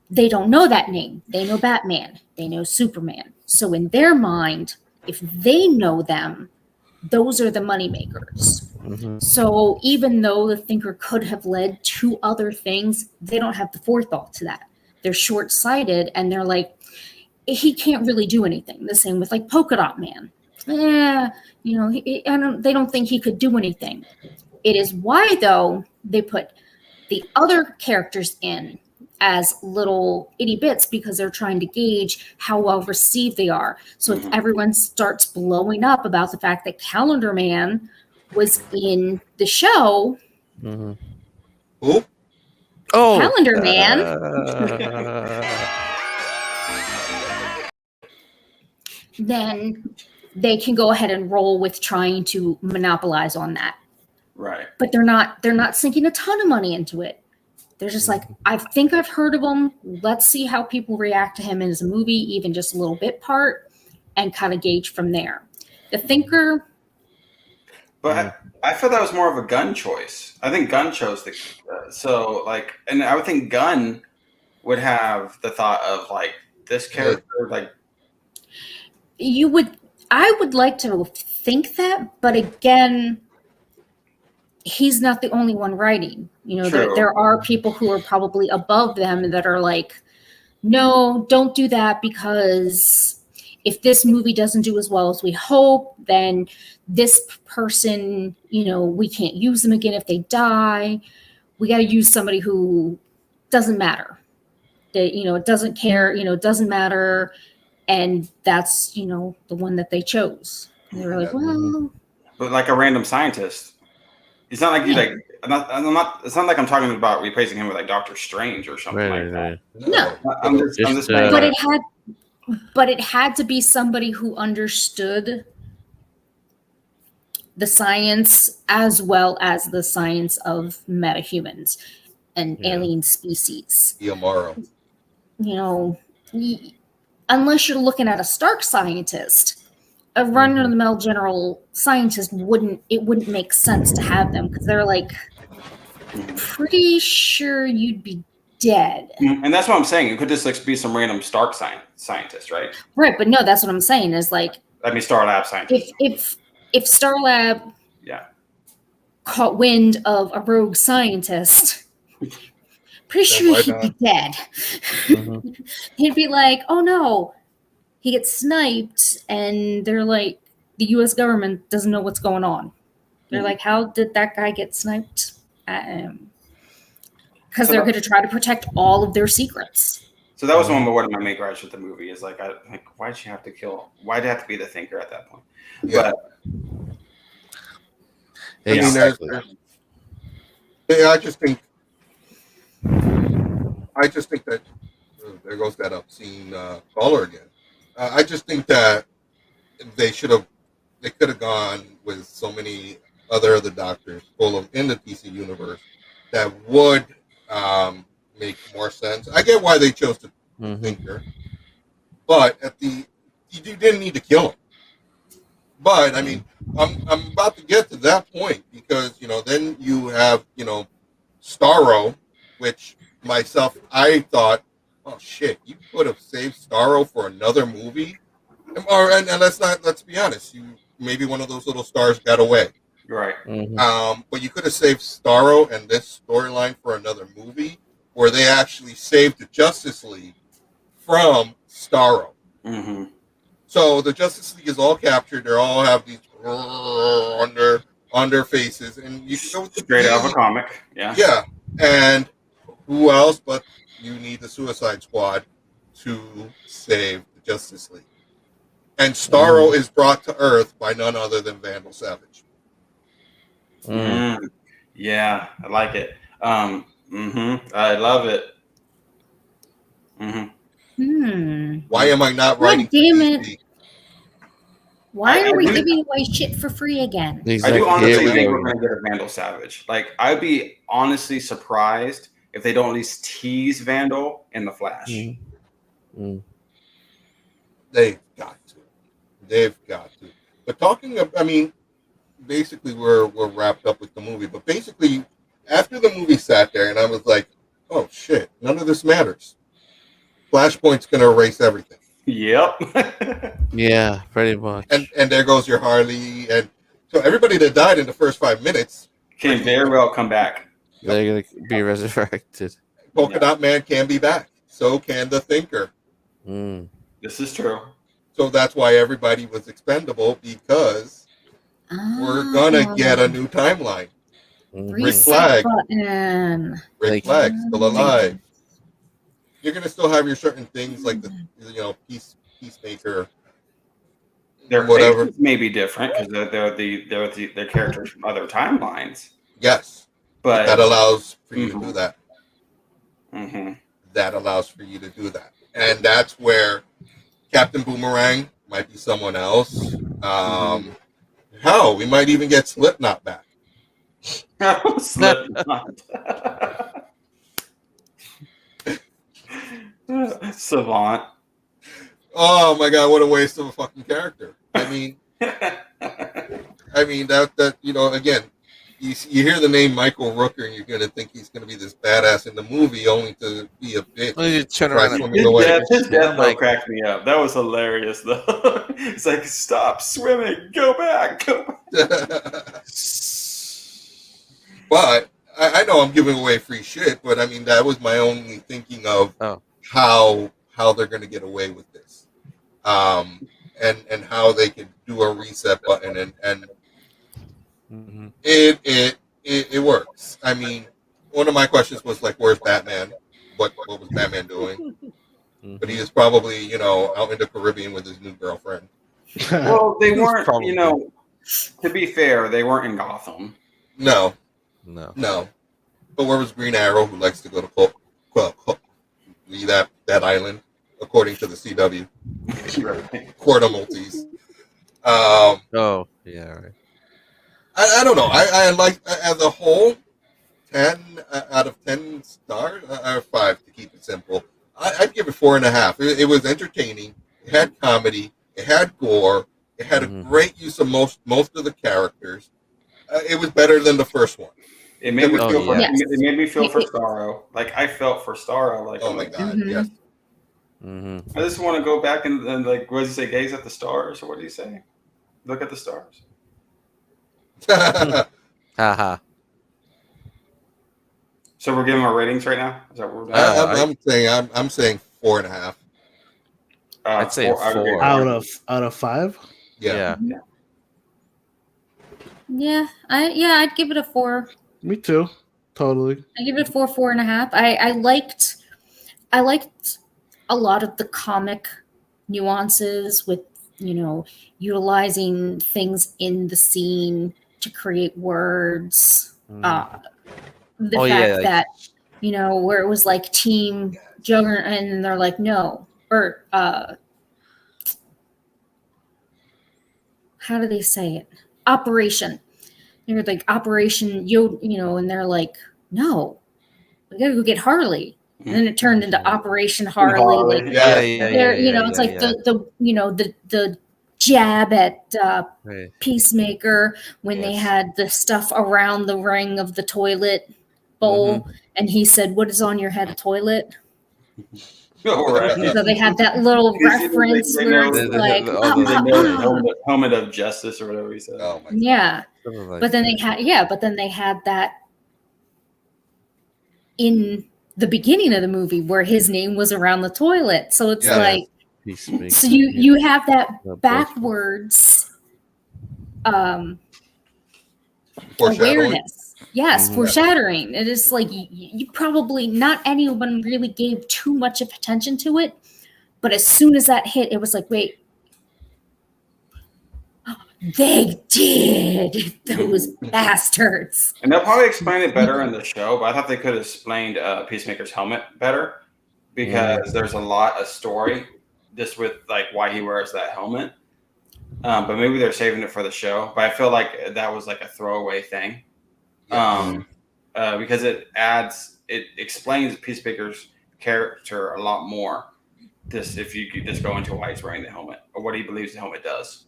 They don't know that name. They know Batman. They know Superman. So in their mind, if they know them, those are the moneymakers. So even though the Thinker could have led to other things, they don't have the forethought to that. They're short-sighted, and they're like, he can't really do anything. The same with like Polka Dot Man. They don't think he could do anything. It is why, though, they put the other characters in as little itty bits, because they're trying to gauge how well received they are. So if everyone starts blowing up about the fact that Calendar Man was in the show, Who? Calendar Man, then they can go ahead and roll with trying to monopolize on that. Right. But they're not sinking a ton of money into it. They're just like, I think I've heard of him. Let's see how people react to him as a movie, even just a little bit part, and kind of gauge from there. The Thinker. But I feel that was more of a Gunn choice. I think Gunn chose and I would think Gunn would have the thought of like this character, like. I would like to think that, but again, he's not the only one writing. There are people who are probably above them that are like, no, don't do that, because if this movie doesn't do as well as we hope, then this person, we can't use them again if they die. We got to use somebody who doesn't matter. It doesn't care, it doesn't matter. And that's, the one that they chose. And they were like, well. But like a random scientist. It's not like you like. It's not like I'm talking about replacing him with like Doctor Strange or something like that. No, I'm just saying. But it had to be somebody who understood the science as well as the science of metahumans and alien species. Yamaro. Unless you're looking at a Stark scientist, a run-of-the-mill general scientist wouldn't make sense to have them, because they're like, pretty sure you'd be dead. And that's what I'm saying. It could just like be some random Stark scientist, right? Right, but no, that's what I'm saying is like. I mean, Star Lab scientist. If Star Lab caught wind of a rogue scientist, pretty sure he'd be dead. He'd be like, oh no, he gets sniped, and they're like, the US government doesn't know what's going on. They're like, how did that guy get sniped? Because they're going to try to protect all of their secrets. So that was one of my main gripes with the movie is like, why'd she have to kill? Why'd it have to be the Thinker at that point? Yeah. But exactly. I just think that there goes that obscene caller again. I just think that they could have gone with so many other doctors in the DC universe that would make more sense. I get why they chose the Thinker, but you didn't need to kill him. But I mean, I'm about to get to that point, because then you have Starro, which myself I thought, oh shit, you could have saved Starro for another movie, and let's be honest, maybe one of those little stars got away. Right. But you could have saved Starro and this storyline for another movie, where they actually saved the Justice League from Starro. So the Justice League is all captured. They all have these on their faces, and you go straight out of a comic. Yeah. Yeah. And who else but you need the Suicide Squad to save the Justice League? And Starro is brought to Earth by none other than Vandal Savage. Yeah, I like it. I love it. Why am I not writing? Damn it! Why are we do- giving away shit for free again? I do honestly Here we think go. we're going to get a Vandal Savage. Like, I'd be honestly surprised if they don't at least tease Vandal in the Flash. They've got to. They've got to. But talking of, I mean, basically we're wrapped up with the movie. But basically, after the movie sat there, and I was like, oh shit, none of this matters. Flashpoint's going to erase everything. Yep. Yeah, pretty much. And there goes your Harley. And so everybody that died in the first 5 minutes Can very well come back. They're going to be resurrected. Polka Dot Man can be back. So can the Thinker. This is true. So that's why everybody was expendable, because we're going to get a new timeline. Rick Flag. Rick Flag still alive. You're going to still have your certain things like the Peacemaker. Their whatever faces may be different because they're characters from other timelines. Yes, but that allows for you to do that. Mm-hmm. That allows for you to do that, and that's where Captain Boomerang might be someone else. Hell, we might even get Slipknot back. Slipknot. Savant. Oh my god, what a waste of a fucking character. I mean that again, you hear the name Michael Rooker and you're gonna think he's gonna be this badass in the movie, only to be a bitch. His death though cracked me up. That was hilarious though. It's like, stop swimming, go back. But I know I'm giving away free shit, but I mean that was my only thinking of how they're gonna get away with this. And how they can do a reset button and it works. I mean, one of my questions was like, where's Batman? What was Batman doing? But he is probably, out in the Caribbean with his new girlfriend. Well, they weren't, to be fair, they weren't in Gotham. No. But where was Green Arrow, who likes to go to that island, according to the CW? Corda Maltese. Right. I don't know. I like, as a whole, 10 out of 10 stars, or 5 to keep it simple. I'd give it 4.5. It was entertaining. It had comedy. It had gore. It had a great use of most of the characters. It was better than the first one. It made me feel for Starro. Like, I felt for Starro. Like, oh my god, yes. I just want to go back and like, what does he say? Gaze at the stars, or what do you say? Look at the stars. Haha. So we're giving our ratings right now. Is that what we're doing? I'm saying 4.5. I'd say 4 out of 5. Yeah. I'd give it a 4. Me too. Totally. I give it a 4.5. I liked a lot of the comic nuances with, utilizing things in the scene to create words. The fact that, where it was like Team Juggernaut and they're like, no. Or, how do they say it? Operation. You're like, Operation and they're like, no, we gotta go get Harley. And then it turned into Operation Harley. It's like the jab at Peacemaker when they had the stuff around the ring of the toilet bowl, and he said, "What is on your head, a toilet?" Right. So they had that little reference where it's like helmet of justice or whatever he said. Oh my God. But then they had that in the beginning of the movie where his name was around the toilet. So it's so you have that backwards awareness. Yes, foreshadowing. It is like you probably, not anyone really gave too much of attention to it, but as soon as that hit, it was like, wait, they did, those bastards. And they'll probably explain it better in the show, but I thought they could have explained Peacemaker's helmet better, because there's a lot of story just with like why he wears that helmet. but maybe they're saving it for the show. But I feel like that was like a throwaway thing, because it explains Peacemaker's character a lot more. If you could just go into why he's wearing the helmet or what he believes the helmet does.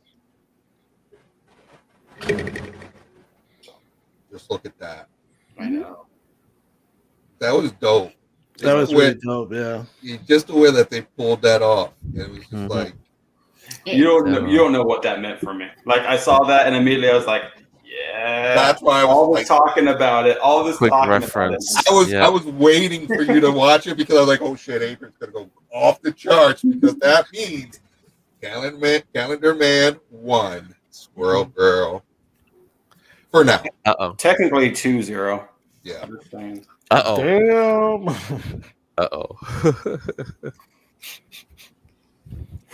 Just look at that. I know. That was dope. That was really dope, yeah. Just the way that they pulled that off. It was just like you don't know what that meant for me. Like I saw that and immediately I was like, yeah. That's why I was all this talking about it. All this quick talking reference. about it. I was waiting for you to watch it because I was like, oh shit, April's gonna go off the charts because that means Calendar Man won Squirrel Girl. For now. Technically 2-0. Yeah. Damn.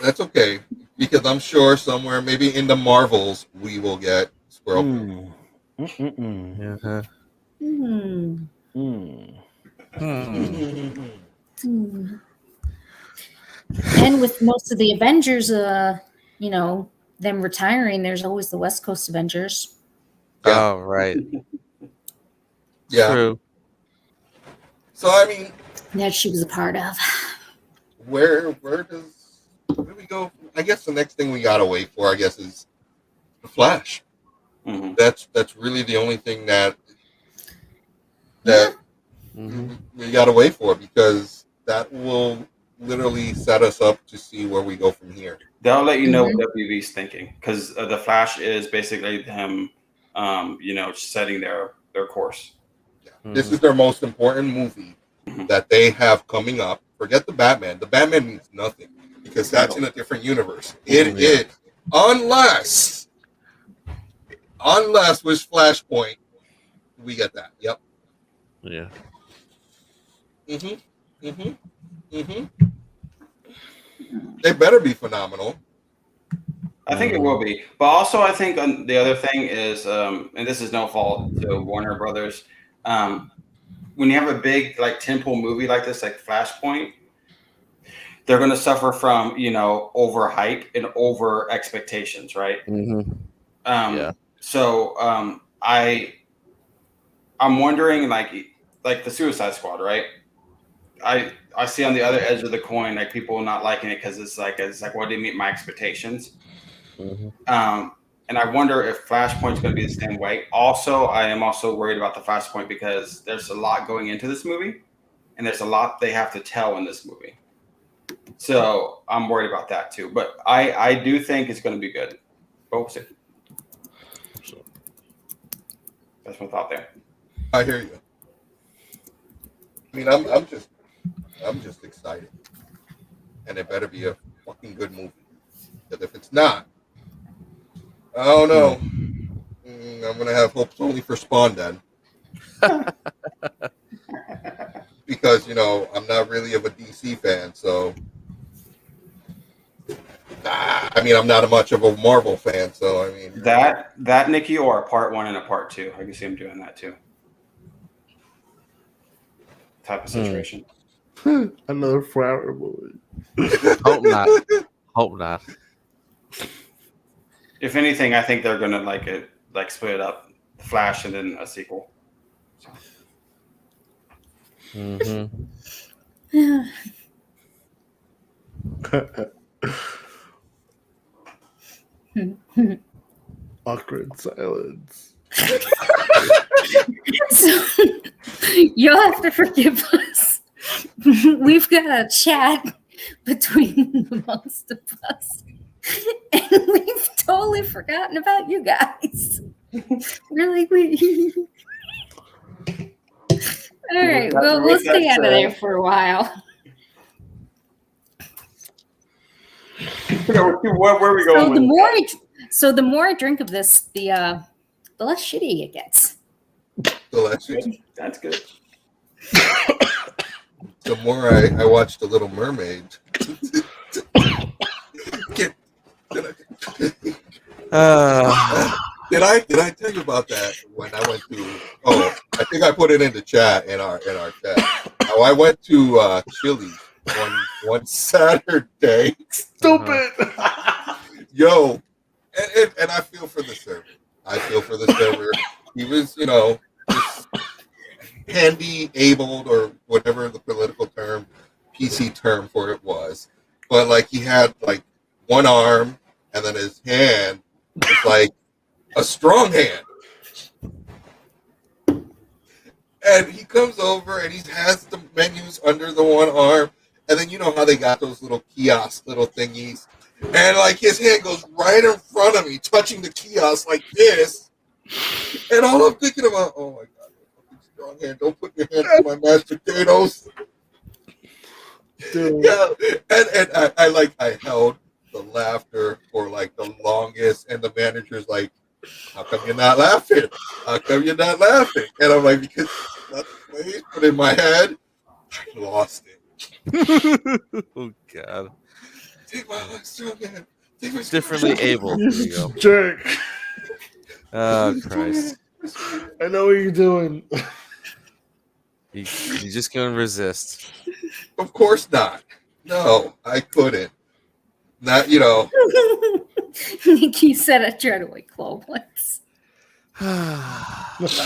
That's okay. Because I'm sure somewhere, maybe in the Marvels, we will get Squirrel Girl. And with most of the Avengers, them retiring, there's always the West Coast Avengers. Yeah. Oh, right. Yeah. True. So, I mean, that she was a part of. Where do we go? I guess the next thing we gotta wait for, I guess, is the Flash. Mm-hmm. That's really the only thing that we gotta wait for, because that will literally set us up to see where we go from here. They'll let you know what WB's thinking, because the Flash is basically them, setting their course. Yeah. This is their most important movie that they have coming up. Forget the Batman. The Batman means nothing because that's in a different universe. It is, unless with Flashpoint, we get that. Yep. Yeah. They better be phenomenal. I think it will be, but also I think the other thing is, and this is no fault to Warner Brothers, when you have a big like tentpole movie like this, like Flashpoint, they're going to suffer from over hype and over expectations, right? So I'm wondering like the Suicide Squad, right? I see on the other edge of the coin like people not liking it because it's like what didn't meet my expectations. And I wonder if Flashpoint's going to be the same way. Also, I am also worried about the Flashpoint because there's a lot going into this movie, and there's a lot they have to tell in this movie. So I'm worried about that too. But I do think it's going to be good. But we'll see. That's my thought there. I hear you. I mean, I'm just excited, and it better be a fucking good movie. Because if it's not, I don't know. I'm gonna have hopes only for Spawn then, because I'm not really of a DC fan. So, I mean, I'm not much of a Marvel fan. So, I mean, that Nikki, or a part 1 and a part 2. I can see him doing that too. Type of situation. Another flower movie. Hope not. Hope not. If anything, I think they're gonna split it up, Flash and then a sequel. So. Awkward silence. So you'll have to forgive us. We've got a chat between the most of us, and we've totally forgotten about you guys. We're like, all right, well, we'll stay out of there for a while. Where are we going? So the more I drink of this, the less shitty it gets. The less shitty. That's good. The more I watch The Little Mermaid. Did I tell you about that when I went to? Oh, I think I put it in the chat in our chat. How I went to Chili's one Saturday. Stupid. Yo, And I feel for the server. He was, just handy abled or whatever the political term, PC term for it was. But like he had like one arm and then his hand was like a strong hand. And he comes over and he has the menus under the one arm. And then you know how they got those little kiosk little thingies. And like his hand goes right in front of me, touching the kiosk like this. And all I'm thinking about, oh my God, strong hand, don't put your hand on my mashed potatoes. Dude. Yeah. And I held the laughter for like the longest. And the manager's like, how come you're not laughing? How come you're not laughing? And I'm like, because that's the way. But in my head, I lost it. Oh God. Take my strong hand. Differently able. There you go. Jerk. Oh Christ. I know what you're doing. You just couldn't resist. Of course not. No, I couldn't. Not, Nikki said I tried to wake Chloe once. Once.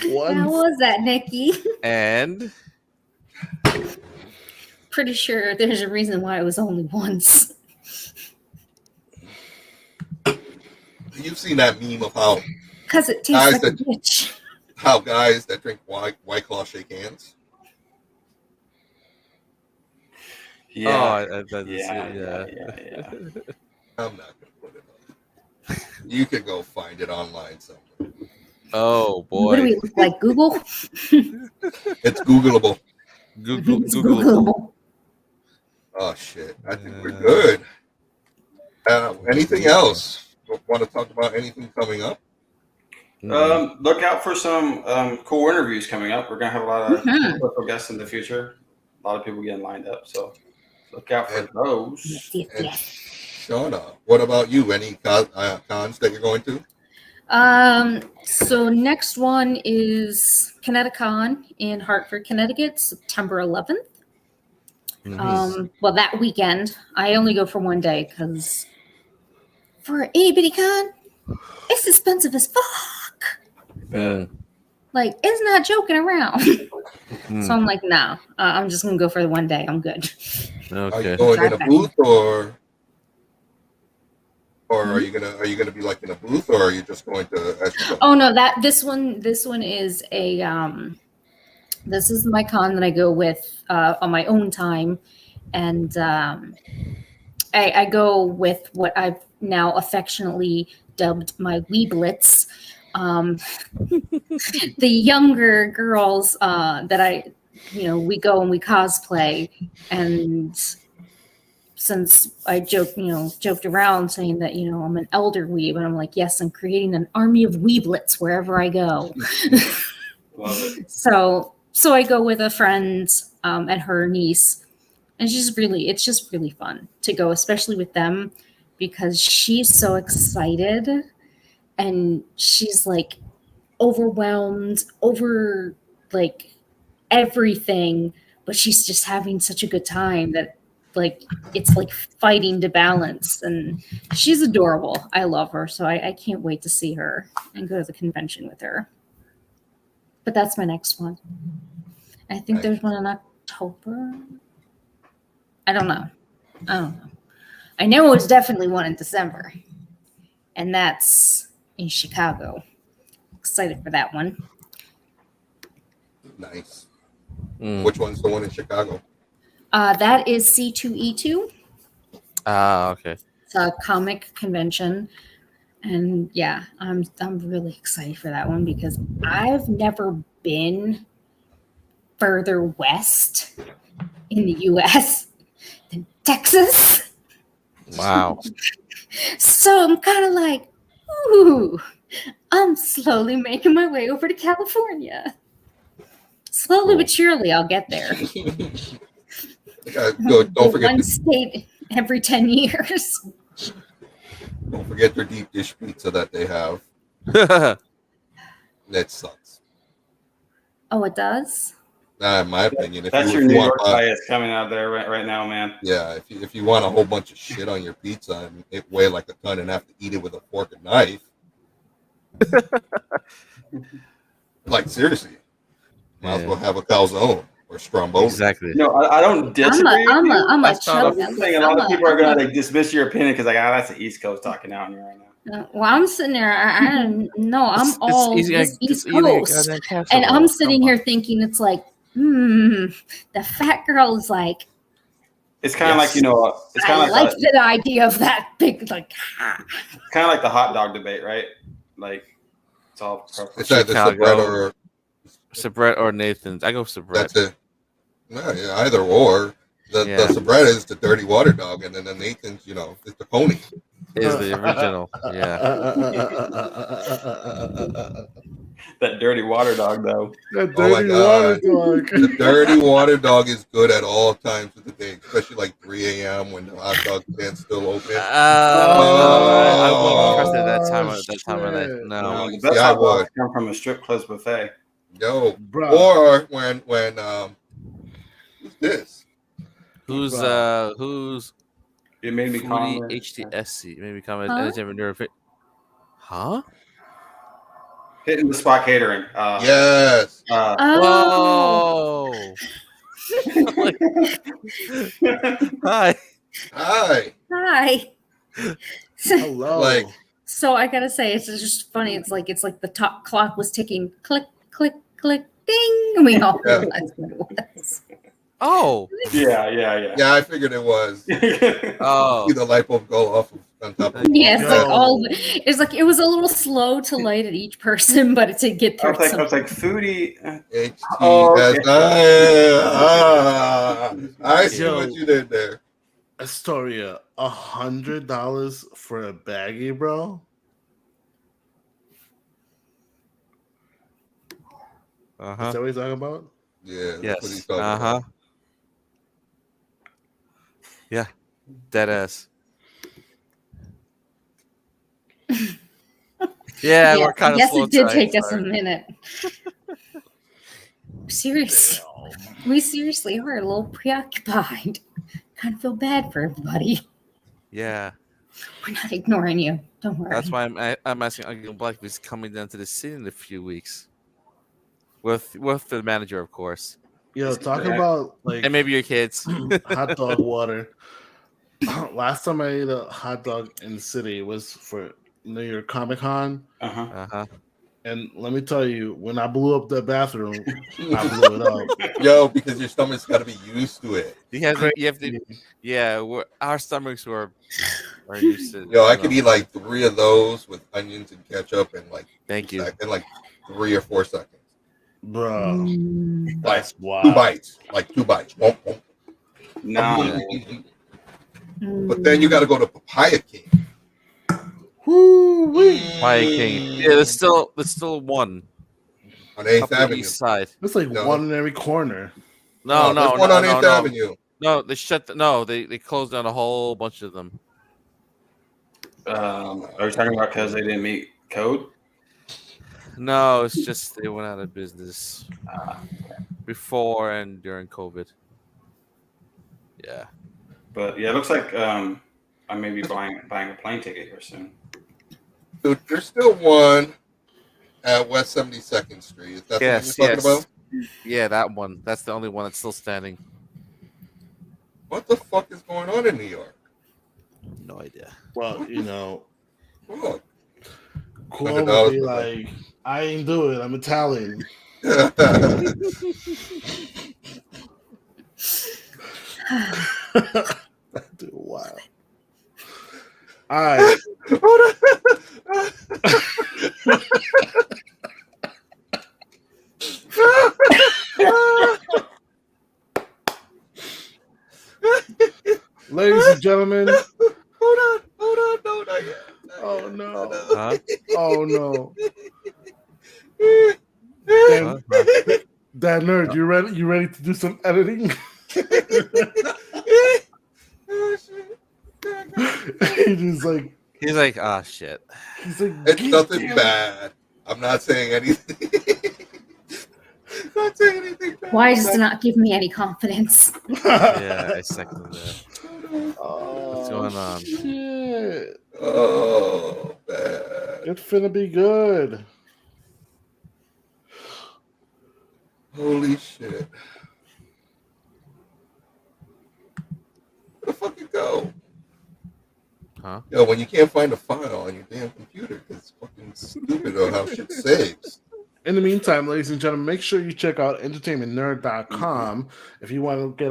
How was that, Nikki? And Pretty sure there's a reason why it was only once. You've seen that meme of how Because it tastes Guys like a that- bitch. how guys that drink White Claw shake hands. Yeah. Yeah. I'm not gonna put it on. You could go find it online somewhere. Oh What do boy. we look like? Google? It's Googleable. It's Google. Googleable. Oh shit! I think we're good. Anything else? Want to talk about anything coming up? Look out for some cool interviews coming up. We're gonna have a lot of special guests in the future. A lot of people getting lined up, so look out for those. And Shauna, what about you? Any cons that you're going to? So next one is ConnectiCon in Hartford, Connecticut, September 11th. Well, that weekend. I only go for one day because for itty bitty con, it's expensive as fuck. Like, it's not joking around. So I'm like, no, I'm just gonna go for the one day. I'm good. Are Okay. you going in a booth or are you gonna be like in a booth, or are you just going to? Oh no, this one is a this is my con that I go with on my own time, and I go with what I've now affectionately dubbed my Weeblets. The younger girls that we go and we cosplay, and since I joked around saying that, I'm an elder weeb, and I'm like, yes, I'm creating an army of Weeblets wherever I go. Love it. So I go with a friend and her niece, and it's just really fun to go, especially with them, because she's so excited and she's like overwhelmed over like everything, but she's just having such a good time that like it's like fighting to balance, and she's adorable. I love her, so I can't wait to see her and go to the convention with her. But that's my next one. I think there's one in October. I don't know. I know it's definitely one in December, and that's in Chicago. Excited for that one. Nice. Which one's the one in Chicago? That is C2E2. Okay. It's a comic convention, and yeah, I'm really excited for that one because I've never been further west in the U.S. than Texas. Wow. So I'm kind of like, ooh, I'm slowly making my way over to California. Slowly but surely, I'll get there. Don't forget one state every 10 years. Don't forget their deep dish pizza that they have. That sucks. Oh, it does? Nah, in my opinion, That's your New York bias coming out there right now, man. Yeah, if you want a whole bunch of shit on your pizza and it weigh like a ton and have to eat it with a fork and knife, like seriously, might as well have a calzone or stromboli. Exactly. No, I don't disagree. I'm a I'm saying a lot of people are gonna dismiss your opinion because that's the East Coast talking out here right now. Well, I'm sitting there. I'm all East Coast, and I'm sitting here thinking it's like, the fat girl is like. It's kind of like it's kind of like the idea of that big like. It's kind of like the hot dog debate, right? Like it's all. It's either Sabret or Nathan's. I go Sabret. That's it. No, yeah, either or. The Sabret is the dirty water dog, and then the Nathan's, is the pony. Is the original, yeah. That dirty water dog, though. That dirty water dog. The dirty water dog is good at all times of the day, especially like 3 a.m. when the hot dog stand's still open. I won't trust it that time of night. No, the best hot dogs come from a strip club buffet. Yo, or when who's this? Who's it made me comment HTSC. Maybe comment anytime you're Huh? Hitting the spot catering. Yes. Whoa. Hi. Hello. So I gotta say, it's just funny. It's like the top clock was ticking. Click, click, click, ding. We all realized what it was. Oh. Yeah. Yeah, I figured it was. Oh. See the light bulb go off on top of it. Yeah, it's like it was a little slow to light at each person, but to get through. I was like foodie. I see what you did there. Astoria, $100 for a baggie, bro. Is that what he's talking about? Yeah. Yes. Yeah. Dead ass. Yeah, we're kind of. Yes, slow it did tonight, take us a minute. Seriously, we seriously are a little preoccupied. Kind of feel bad for everybody. Yeah. We're not ignoring you. Don't worry. That's why I'm asking Uncle Black if he's coming down to the city in a few weeks. With the manager, of course. Yo, talk about and maybe your kids. Hot dog water. Last time I ate a hot dog in the city was for New York Comic Con. And let me tell you, when I blew up the bathroom, I blew it up. Yo, because your stomach's got to be used to it. You have to. Yeah, our stomachs are used to. Yo, I could eat like 3 of those with onions and ketchup in like. Thank you. In like 3 or 4 seconds. Bro, that's wild. 2 bites, like 2 bites. Womp, womp. No. But then you got to go to Papaya King. Papaya King. Yeah, there's still one on 8th Avenue. East side. There's like one in every corner. No, there's one on 8th Avenue. No, they they closed down a whole bunch of them. Are you talking about because they didn't meet code? No, it's just they went out of business before and during COVID. Yeah, but yeah, it looks like I may be buying a plane ticket here soon. Dude, there's still one at West 72nd Street. Is that what you're talking about? Yeah, that one. That's the only one that's still standing. What the fuck is going on in New York? No idea. Well, Look. Cool would be like, I ain't do it. I'm Italian. Dude, wow. All right. Ladies and gentlemen. Hold on. No, not yet. Oh no. Huh? Oh no. That nerd, you ready to do some editing? He's like, ah, shit. He's like, it's nothing bad. I'm not saying anything. Not saying anything bad. Why does it not give me any confidence? Yeah, I second that. What's going on? Shit. Oh, man. It's finna be good. Holy shit. Where the fuck you go? Huh? Yo, when you can't find a file on your damn computer, it's fucking stupid on how shit saves. In the meantime, ladies and gentlemen, make sure you check out entertainmentnerd.com. If you want to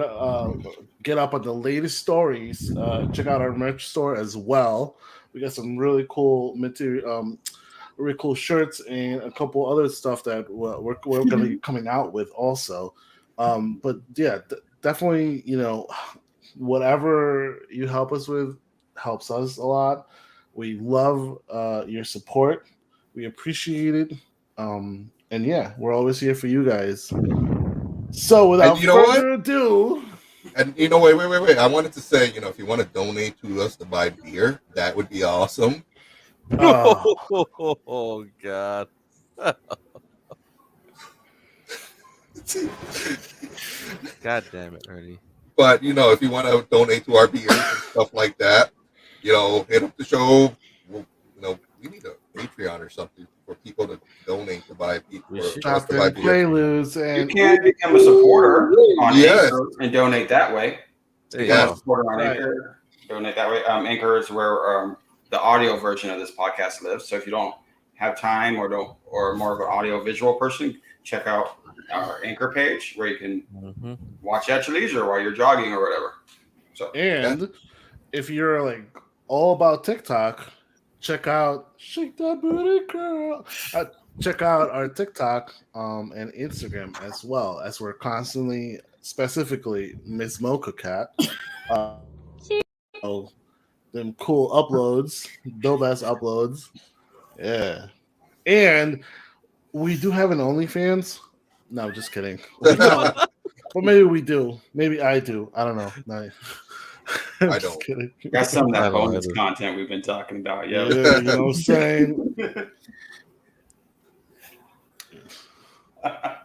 get up on the latest stories, check out our merch store as well. We got some really cool material, really cool shirts and a couple other stuff that we're going to be coming out with also. But yeah, definitely, whatever you help us with helps us a lot. We love your support. We appreciate it. And yeah, we're always here for you guys. So without further ado, and wait. I wanted to say, if you want to donate to us to buy beer, that would be awesome. Oh God. God damn it, Ernie. But if you want to donate to our beers and stuff like that, hit up the show. We need a Patreon or something for people to donate to buy beer. Preludes, and you can become a supporter on Anchor and donate that way. Become a supporter on Anchor, donate that way. Anchor is where the audio version of this podcast lives. So if you don't have time or more of an audio visual person, check out our Anchor page where you can watch at your leisure while you're jogging or whatever. So if you're like all about TikTok, check out Shake That Booty Girl. Check out our TikTok and Instagram as well, as we're constantly, specifically Miss Mocha Cat. Them cool uploads, dope ass uploads. Yeah. And we do have an OnlyFans. No, just kidding. But maybe we do. Maybe I do. I don't know. No. I don't. Kidding. That's some of that bonus content we've been talking about. Yeah, you know what I'm saying? I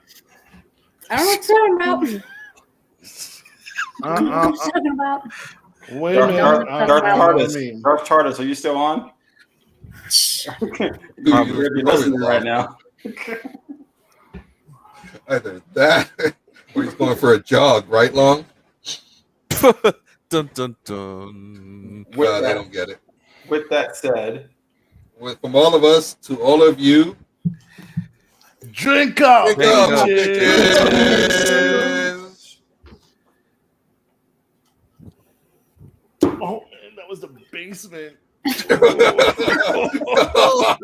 don't know what you're talking about. Wait a minute. Darth Tardis, are you still on? You're listening right now. Either that or he's going for a jog, right, Long? Dun dun dun. Well, they don't get it. With that said, from all of us to all of you, drink up. Cheers. Oh, man, that was the basement.